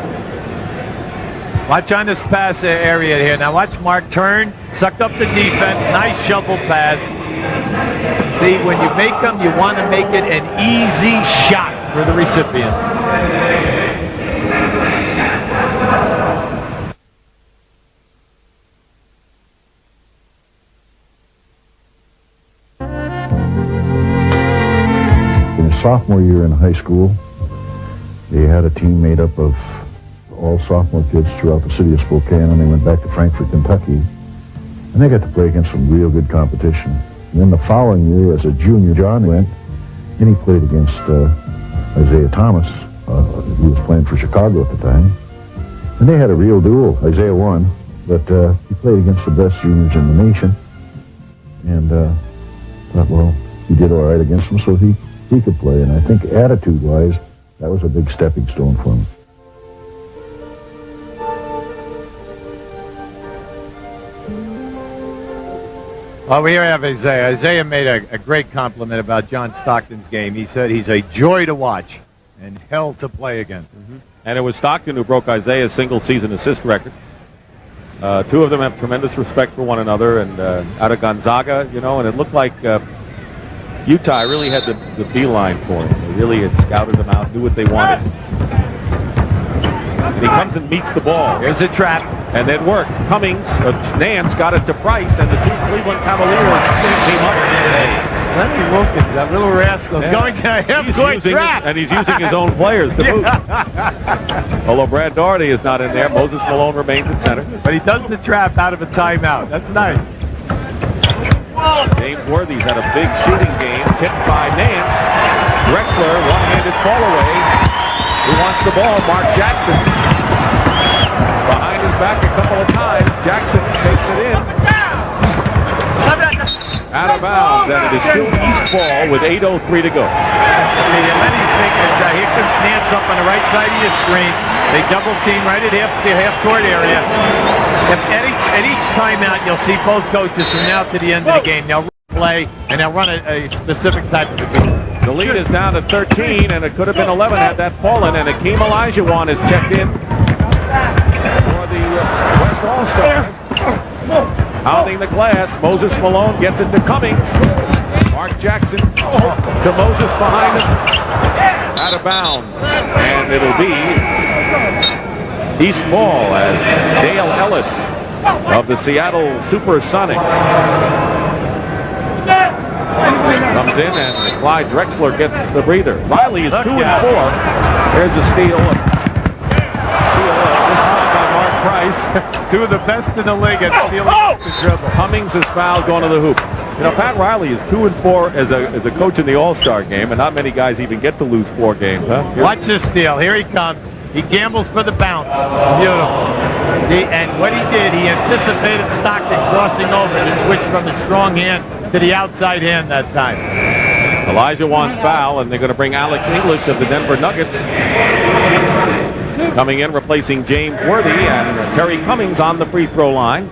Watch on this pass area here. Now watch Mark turn, suck up the defense, nice shovel pass. See, when you make them, you want to make it an easy shot for the recipient. In his sophomore year in high school, they had a team made up of all sophomore kids throughout the city of Spokane, and they went back to Frankfort, Kentucky, and they got to play against some real good competition. And then the following year, as a junior, John went And he played against Isaiah Thomas. He was playing for Chicago at the time. And they had a real duel. Isaiah won, but he played against the best juniors in the nation. And thought, well, he did all right against them, so he could play. And I think attitude-wise, that was a big stepping stone for him. Well, we here have Isaiah. Isaiah made a great compliment about John Stockton's game. He said he's a joy to watch and hell to play against. And it was Stockton who broke Isaiah's single-season assist record. Two of them have tremendous respect for one another, and out of Gonzaga, you know, and it looked like Utah really had the beeline for him. They really had scouted him out, knew what they wanted. And he comes and meets the ball. Here's a trap. And it worked. Cummings, Nance got it to Price, and the two Cleveland Cavaliers came up. Lenny Wilkins, that little rascal, is going to half-court trap. And he's using his own players to boot. Although Brad Daugherty is not in there, Moses Malone remains at center. But he does the trap out of a timeout. That's nice. James Worthy's had a big shooting game, tipped by Nance. Drexler, one-handed fall away. Who wants the ball? Mark Jackson. Behind his back a couple of times. Jackson takes it in. Out of bounds, and it is still East ball with 8:03 to go. See, Lenny's thinking, here comes Nance up on the right side of your screen. They double team right at the half-court area. At each timeout, you'll see both coaches from now to the end of the game. They'll play, and they'll run a specific type of a game. The lead is down to 13, and it could have been 11 had that fallen, and Akeem Olajuwon is checked in for the West All-Stars. Pounding the glass, Moses Malone gets it to Cummings. Mark Jackson to Moses behind him. Out of bounds, and it'll be East ball as Dale Ellis of the Seattle Supersonics comes in, and Clyde Drexler gets the breather. Riley is 2 and 4. There's a steal. This time by Mark Price. Two of the best in the league at stealing the dribble. Cummings is fouled going to the hoop. You know, Pat Riley is 2 and 4 as a coach in the All-Star game, and not many guys even get to lose 4 games, huh? Watch this steal. Here he comes. He gambles for the bounce. Beautiful. And what he did, he anticipated Stockton crossing over to switch from the strong hand to the outside hand that time. Olajuwon's foul, and they're going to bring Alex English of the Denver Nuggets coming in, replacing James Worthy, and Terry Cummings on the free throw line.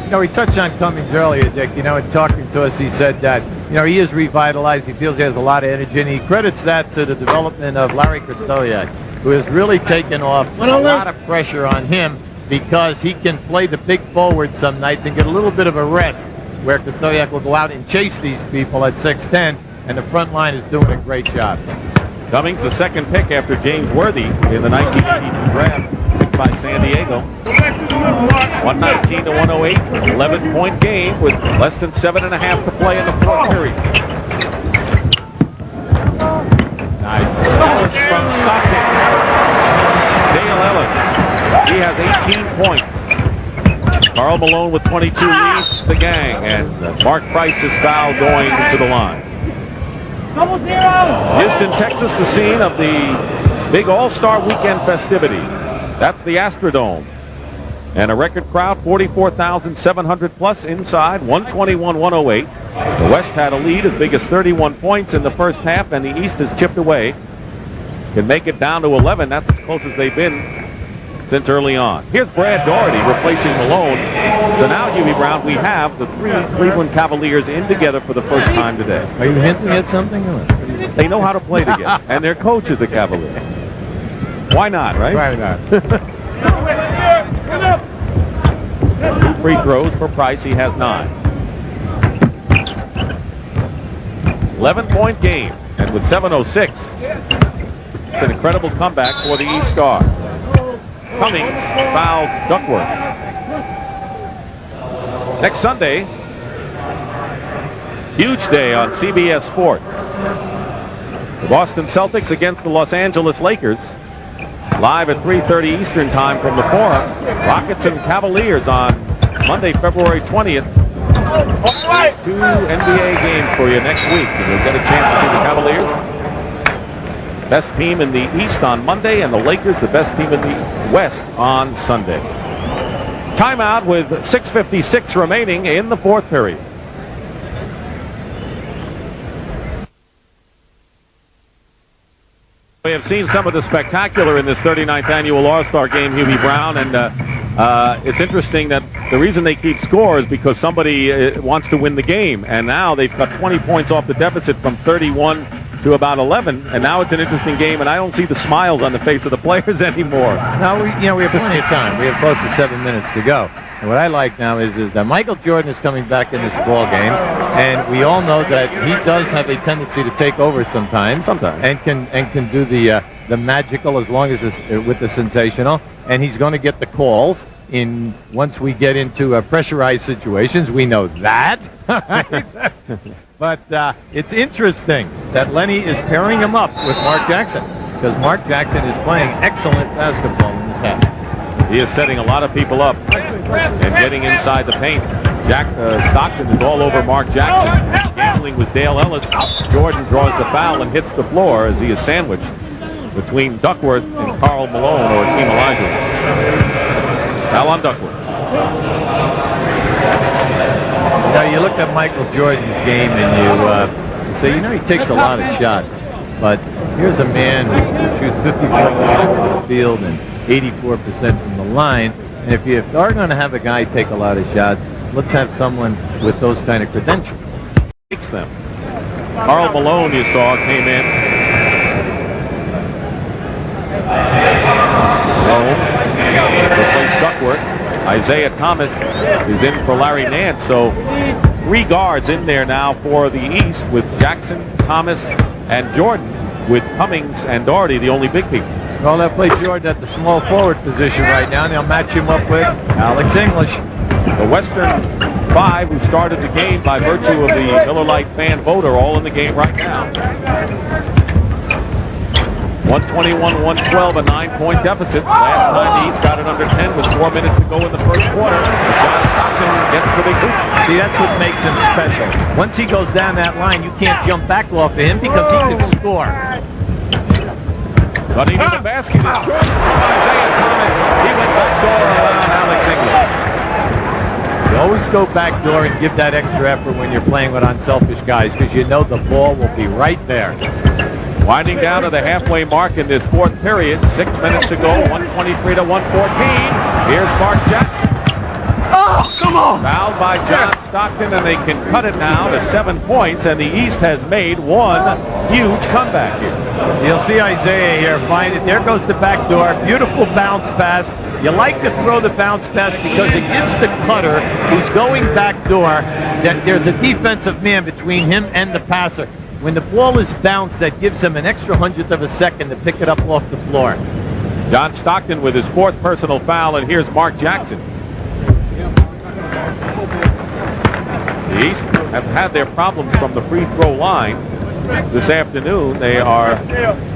You know, we touched on Cummings earlier, Dick. You know, in talking to us, he said that, you know, he is revitalized. He feels he has a lot of energy, and he credits that to the development of Larry Krystkowiak, who has really taken off a lot of pressure on him because he can play the big forward some nights and get a little bit of a rest, where Krystkowiak will go out and chase these people at 6'10", and the front line is doing a great job. Cummings, the second pick after James Worthy in the 1982 draft, picked by San Diego. 119 to 108, 11-point game with less than 7.5 to play in the fourth period. Nice. Ellis from Stockton. Dale Ellis. He has 18 points. Karl Malone with 22 leads the gang, and Mark Price is fouled going to the line. Houston, Texas, the scene of the big All-Star Weekend festivity. That's the Astrodome. And a record crowd, 44,700 plus inside, 121-108. The West had a lead as big as 31 points in the first half, and the East has chipped away. Can make it down to 11. That's as close as they've been since early on. Here's Brad Daugherty replacing Malone. So now, Hubie Brown, we have the 3 Cleveland Cavaliers in together for the first time today. Are you hinting at something? They know how to play together, and their coach is a Cavalier. Why not, right? Why not? 2 free throws for Price. He has 9. 11-point game, and with 7:06, it's an incredible comeback for the East Star. Cummings fouled Duckworth. Next Sunday, huge day on CBS Sports. The Boston Celtics against the Los Angeles Lakers. Live at 3:30 Eastern time from the Forum. Rockets and Cavaliers on Monday, February 20th. 2 NBA games for you next week. And you'll get a chance to see the Cavaliers best team in the East on Monday, and the Lakers the best team in the West on Sunday. Timeout with 6:56 remaining in the fourth period. We have seen some of the spectacular in this 39th annual All-Star game, Hubie Brown, and it's interesting that the reason they keep score is because somebody wants to win the game, and now they've cut 20 points off the deficit from 31 to about 11, and now it's an interesting game, and I don't see the smiles on the face of the players anymore. No, we have plenty of time. We have close to 7 minutes to go. And what I like now is that Michael Jordan is coming back in this ball game, and we all know that he does have a tendency to take over sometimes, and can do the magical as long as it's with the sensational, and he's going to get the calls in once we get into pressurized situations. We know that. But it's interesting that Lenny is pairing him up with Mark Jackson, because Mark Jackson is playing excellent basketball in this half. He is setting a lot of people up and getting inside the paint. Stockton is all over Mark Jackson. Gambling with Dale Ellis. Jordan draws the foul and hits the floor as he is sandwiched between Duckworth and Karl Malone or Hakeem Olajuwon. Foul on Duckworth. You look at Michael Jordan's game and you say, he takes a lot of shots, but here's a man who shoots 54% from the field and 84% from the line. And if you are going to have a guy take a lot of shots, let's have someone with those kind of credentials. Takes them. Karl Malone, you saw, came in. Malone replaced Duckworth. Isaiah Thomas is in for Larry Nance. So 3 guards in there now for the East with Jackson, Thomas, and Jordan, with Cummings and Doherty the only big people. Well, they'll play Jordan at the small forward position right now, and they'll match him up with Alex English. The Western 5, who started the game by virtue of the Miller Lite fan vote, are all in the game right now. 121-112, a 9-point deficit. Last time the East got it under 10 with 4 minutes to go in the first quarter. John Stockton gets the big hoop. See, that's what makes him special. Once he goes down that line, you can't jump back off of him because he can score. But he needed the basket. It's Jordan from Isaiah Thomas. He went back door around Alex English. You always go back door and give that extra effort when you're playing with unselfish guys, because you know the ball will be right there. Winding down to the halfway mark in this fourth period. 6 minutes to go. 123 to 114. Here's Mark Jackson. Oh, come on! Fouled by John Stockton, and they can cut it now to 7 points, and the East has made one huge comeback here. You'll see Isaiah here find it. There goes the back door. Beautiful bounce pass. You like to throw the bounce pass because it gives the cutter who's going back door that there's a defensive man between him and the passer. When the ball is bounced, that gives him an extra 100th of a second to pick it up off the floor. John Stockton with his 4th personal foul, and here's Mark Jackson. The East have had their problems from the free throw line this afternoon. They are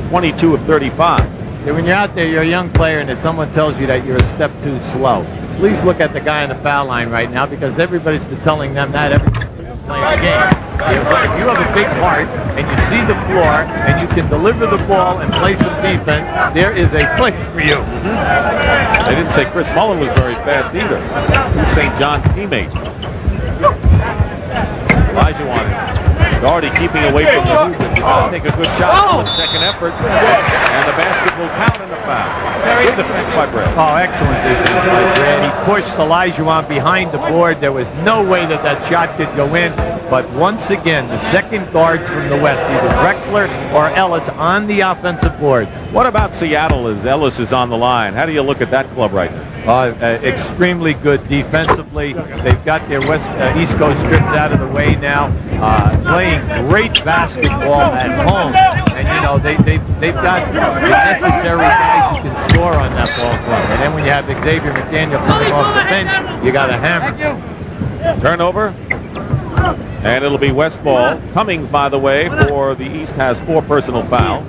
22 of 35. When you're out there, you're a young player, and if someone tells you that you're a step too slow, please look at the guy on the foul line right now, because everybody's been telling them that every time they're playing the game. If you have a big heart and you see the floor and you can deliver the ball and play some defense, there is a place for you. They didn't say Chris Mullin was very fast either. Who's St. John's teammate? Olajuwon. Doherty keeping away from the hoop, and does take a good shot on the second effort, and the basket will count in the foul. Good defense by Brad. Oh, excellent defense by Brad. He pushed Olajuwon behind the board. There was no way that that shot could go in. But once again, the second guards from the West, either Drexler or Ellis, on the offensive boards. What about Seattle as Ellis is on the line? How do you look at that club right now? Extremely good defensively. They've got their East Coast strips out of the way now. Playing great basketball at home. And, you know, they've got the necessary guys who can score on that ball club. And then when you have Xavier McDaniel coming off the bench, you got a hammer. Turnover. And it'll be West ball. Cummings, by the way, for the East has 4 personal fouls.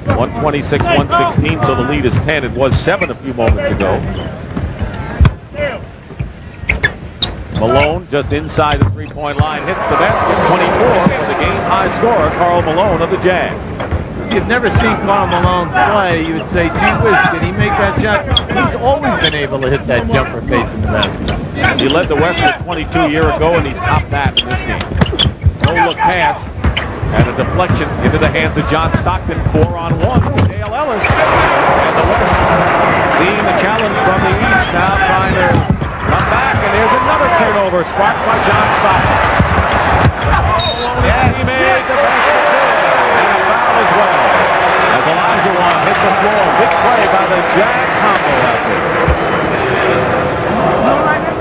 126-116, so the lead is 10. It was 7 a few moments ago. Malone just inside the three-point line, hits the basket. 24 for the game-high scorer, Karl Malone of the Jazz. you've never seen Karl Malone play, you would say, gee whiz, did he make that jump? He's always been able to hit that jumper facing the basket. He led the West with 22 a year ago, and he's topped that in this game. No-look pass, and a deflection into the hands of John Stockton. 4-on-1 for Dale Ellis. And the West seeing the challenge from the East now, trying to come back, and there's another turnover sparked by John Stockton. Yes, he made the basket there, and a foul as well. As Olajuwon hit the floor, big play by the Jazz combo out there.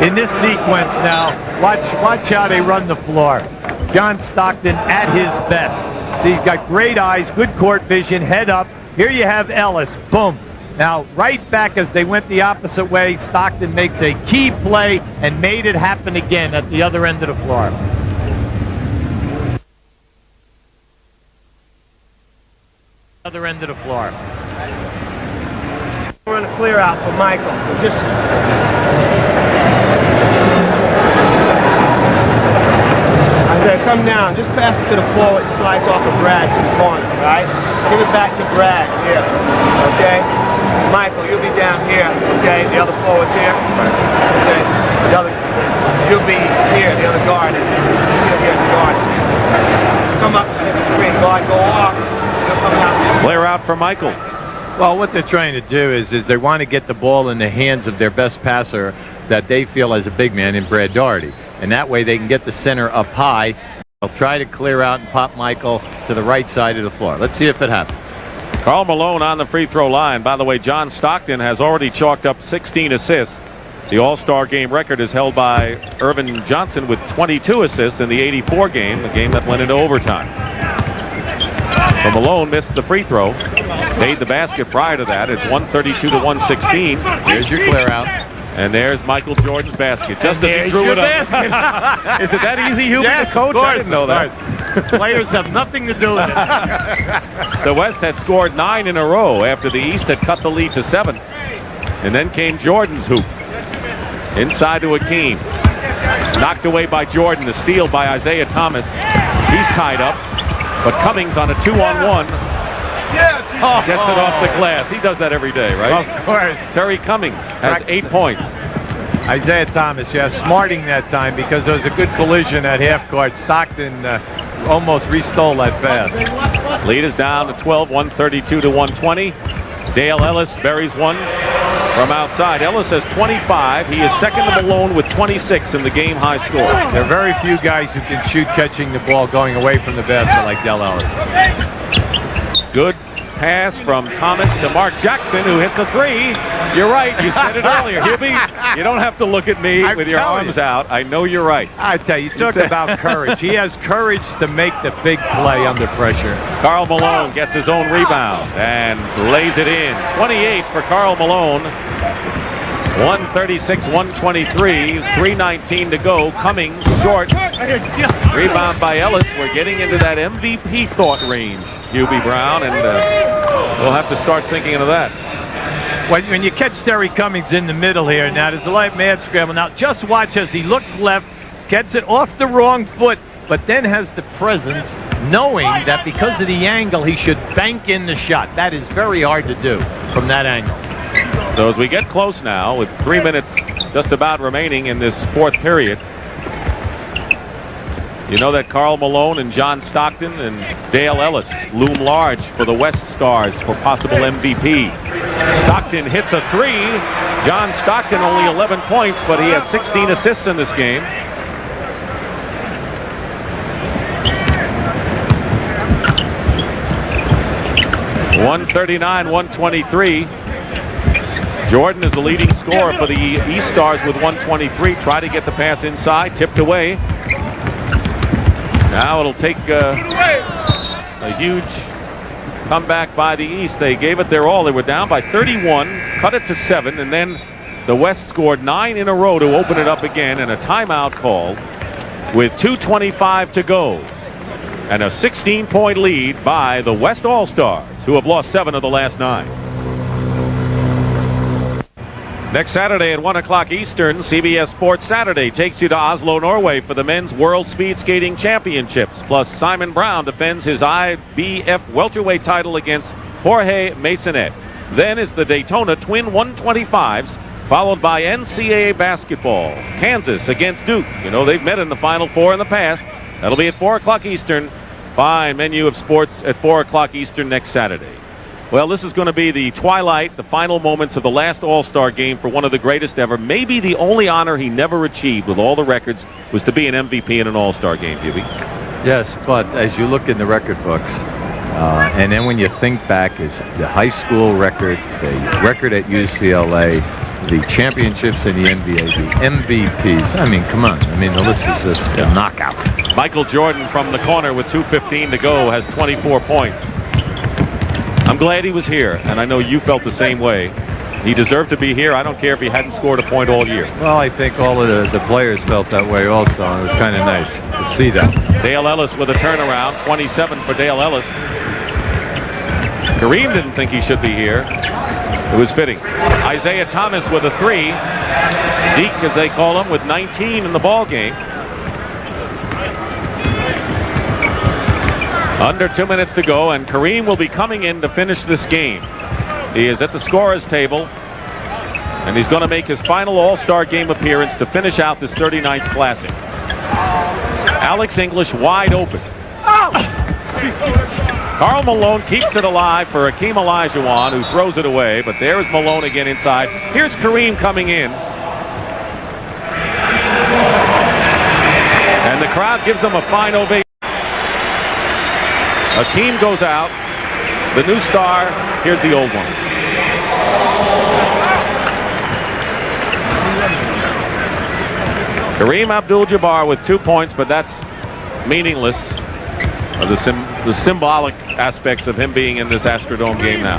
In this sequence now, watch how they run the floor. John Stockton at his best. See, he's got great eyes, good court vision, head up. Here you have Ellis, boom. Now, right back as they went the opposite way, Stockton makes a key play and made it happen again at the other end of the floor. Other end of the floor. Run a clear out for Michael. Just Isaiah, come down. Just pass it to the forward. Slice off of Brad to the corner. All right. Give it back to Brad here. Okay. Michael, you'll be down here. Okay. The other forward's here. Okay. The other, you'll be here. The other guard is here. The guard is here. Come up and set the screen. Guard, go off. Clear out for Michael. Well, what they're trying to do is they want to get the ball in the hands of their best passer that they feel as a big man in Brad Daugherty. And that way they can get the center up high. They'll try to clear out and pop Michael to the right side of the floor. Let's see if it happens. Karl Malone on the free throw line. By the way, John Stockton has already chalked up 16 assists. The All-Star game record is held by Irvin Johnson with 22 assists in the '84 game, the game that went into overtime. So Malone missed the free throw, made the basket prior to that. It's 132 to 116. Here's your clear out. And there's Michael Jordan's basket. Just as he drew it up. Is it that easy, Hubert, yes, the coach? Of course, I didn't know that. Players have nothing to do with it. The West had scored 9 in a row after the East had cut the lead to 7. And then came Jordan's hoop. Inside to Akeem. Knocked away by Jordan. The steal by Isaiah Thomas. He's tied up. But Cummings on a 2-on-1 gets it off the glass. He does that every day, right? Of course. Terry Cummings has 8 points. Isaiah Thomas, yeah, smarting that time because there was a good collision at half court. Stockton almost restole that pass. Lead is down to 12, 132 to 120. Dale Ellis buries one from outside. Ellis has 25. He is second to Malone with 26 in the game high score. There are very few guys who can shoot catching the ball going away from the basket like Dale Ellis. Good pass from Thomas to Mark Jackson, who hits a 3. You're right. You said it earlier. Hubie, you don't have to look at me with your arms out. I know you're right. I tell you, talk about courage. He has courage to make the big play under pressure. Karl Malone gets his own rebound and lays it in. 28 for Karl Malone. 136-123. 3:19 to go. Cummings short. Rebound by Ellis. We're getting into that MVP thought range, Hubie Brown, and we'll have to start thinking of that. When you catch Terry Cummings in the middle here, now there's a light mad scramble. Now just watch as he looks left, gets it off the wrong foot, but then has the presence, knowing that because of the angle, he should bank in the shot. That is very hard to do from that angle. So as we get close now, with 3 minutes just about remaining in this fourth period, you know that Karl Malone and John Stockton and Dale Ellis loom large for the West Stars for possible MVP. Stockton hits a 3. John Stockton only 11 points, but he has 16 assists in this game. (139-123). Jordan is the leading scorer for the East Stars with 123. Try to get the pass inside, tipped away. Now it'll take a huge comeback by the East. They gave it their all. They were down by 31, cut it to 7, and then the West scored 9 in a row to open it up again, and a timeout called with 2:25 to go. And a 16-point lead by the West All-Stars, who have lost 7 of the last 9. Next Saturday at 1 o'clock Eastern, CBS Sports Saturday takes you to Oslo, Norway for the Men's World Speed Skating Championships. Plus, Simon Brown defends his IBF welterweight title against Jorge Masonet. Then is the Daytona Twin 125s, followed by NCAA basketball. Kansas against Duke. You know, they've met in the Final Four in the past. That'll be at 4 o'clock Eastern. Fine menu of sports at 4 o'clock Eastern next Saturday. Well, this is going to be the twilight, the final moments of the last All-Star game for one of the greatest ever. Maybe the only honor he never achieved with all the records was to be an MVP in an All-Star game, Hubie. Yes, but as you look in the record books, and then when you think back, is the high school record, the record at UCLA, the championships in the NBA, the MVPs. I mean, come on. I mean, the list is just a knockout. Michael Jordan from the corner with 2:15 to go has 24 points. I'm glad he was here, and I know you felt the same way. He deserved to be here. I don't care if he hadn't scored a point all year. Well, I think all of the players felt that way also, and it was kind of nice to see that. Dale Ellis with a turnaround, 27 for Dale Ellis. Kareem didn't think he should be here. It was fitting. Isaiah Thomas with a 3. Zeke, as they call him, with 19 in the ball game. Under 2 minutes to go, and Kareem will be coming in to finish this game. He is at the scorer's table, and he's going to make his final All-Star game appearance to finish out this 39th Classic. Alex English wide open. Karl Malone keeps it alive for Hakeem Olajuwon, who throws it away, but there's Malone again inside. Here's Kareem coming in. And the crowd gives him a fine ovation. Hakeem goes out. The new star. Here's the old one. Kareem Abdul-Jabbar with 2 points, but that's meaningless. The symbolic aspects of him being in this Astrodome game now.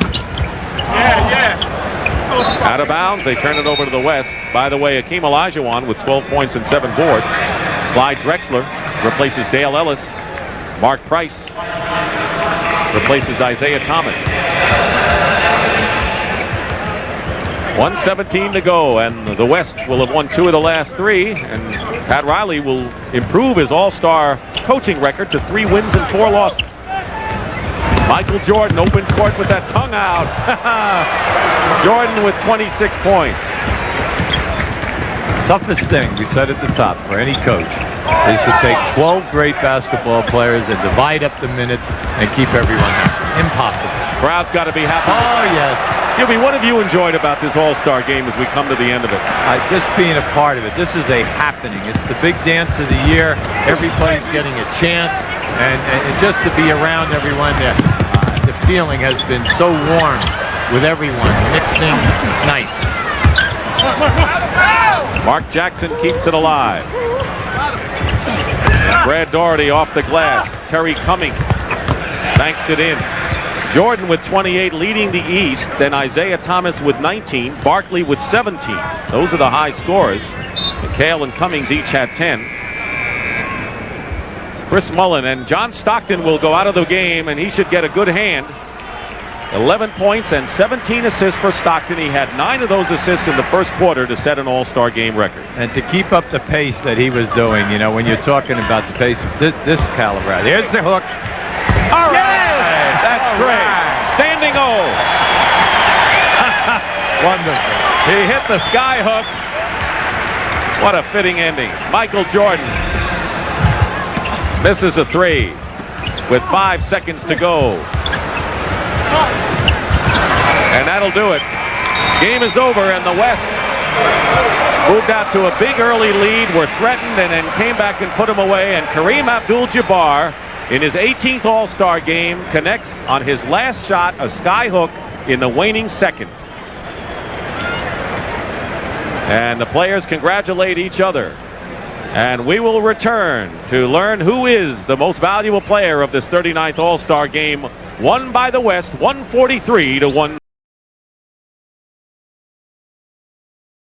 Out of bounds. They turn it over to the West. By the way, Hakeem Olajuwon with 12 points and 7 boards. Clyde Drexler replaces Dale Ellis. Mark Price replaces Isaiah Thomas. 1:17 to go, and the West will have won 2 of the last 3, and Pat Riley will improve his All-Star coaching record to 3 wins and 4 losses. Michael Jordan open court with that tongue out. Jordan with 26 points. Toughest thing, we said at the top, for any coach is to take 12 great basketball players and divide up the minutes and keep everyone happy. Impossible. Crowd's got to be happy. Oh, yes. Gilby, what have you enjoyed about this All-Star game as we come to the end of it? Just being a part of it. This is a happening. It's the big dance of the year. Everybody's getting a chance, and just to be around everyone there. The feeling has been so warm with everyone mixing. It's nice. Mark Jackson keeps it alive. Brad Daugherty off the glass. Terry Cummings banks it in. Jordan with 28 leading the East. Then Isaiah Thomas with 19. Barkley with 17. Those are the high scores. McHale and Cummings each had 10. Chris Mullin and John Stockton will go out of the game, and he should get a good hand. 11 points and 17 assists for Stockton. He had 9 of those assists in the first quarter to set an All-Star game record. And to keep up the pace that he was doing, you know, when you're talking about the pace of this caliber. Here's the hook. All right. That's great. Standing O. Wonderful. He hit the sky hook. What a fitting ending. Michael Jordan misses a 3 with 5 seconds to go. And that'll do it. Game is over, and the West moved out to a big early lead, were threatened, and then came back and put them away. And Kareem Abdul-Jabbar, in his 18th All-Star game, connects on his last shot a sky hook in the waning seconds. And the players congratulate each other. And we will return to learn who is the most valuable player of this 39th All-Star game, won by the West 143 to 1.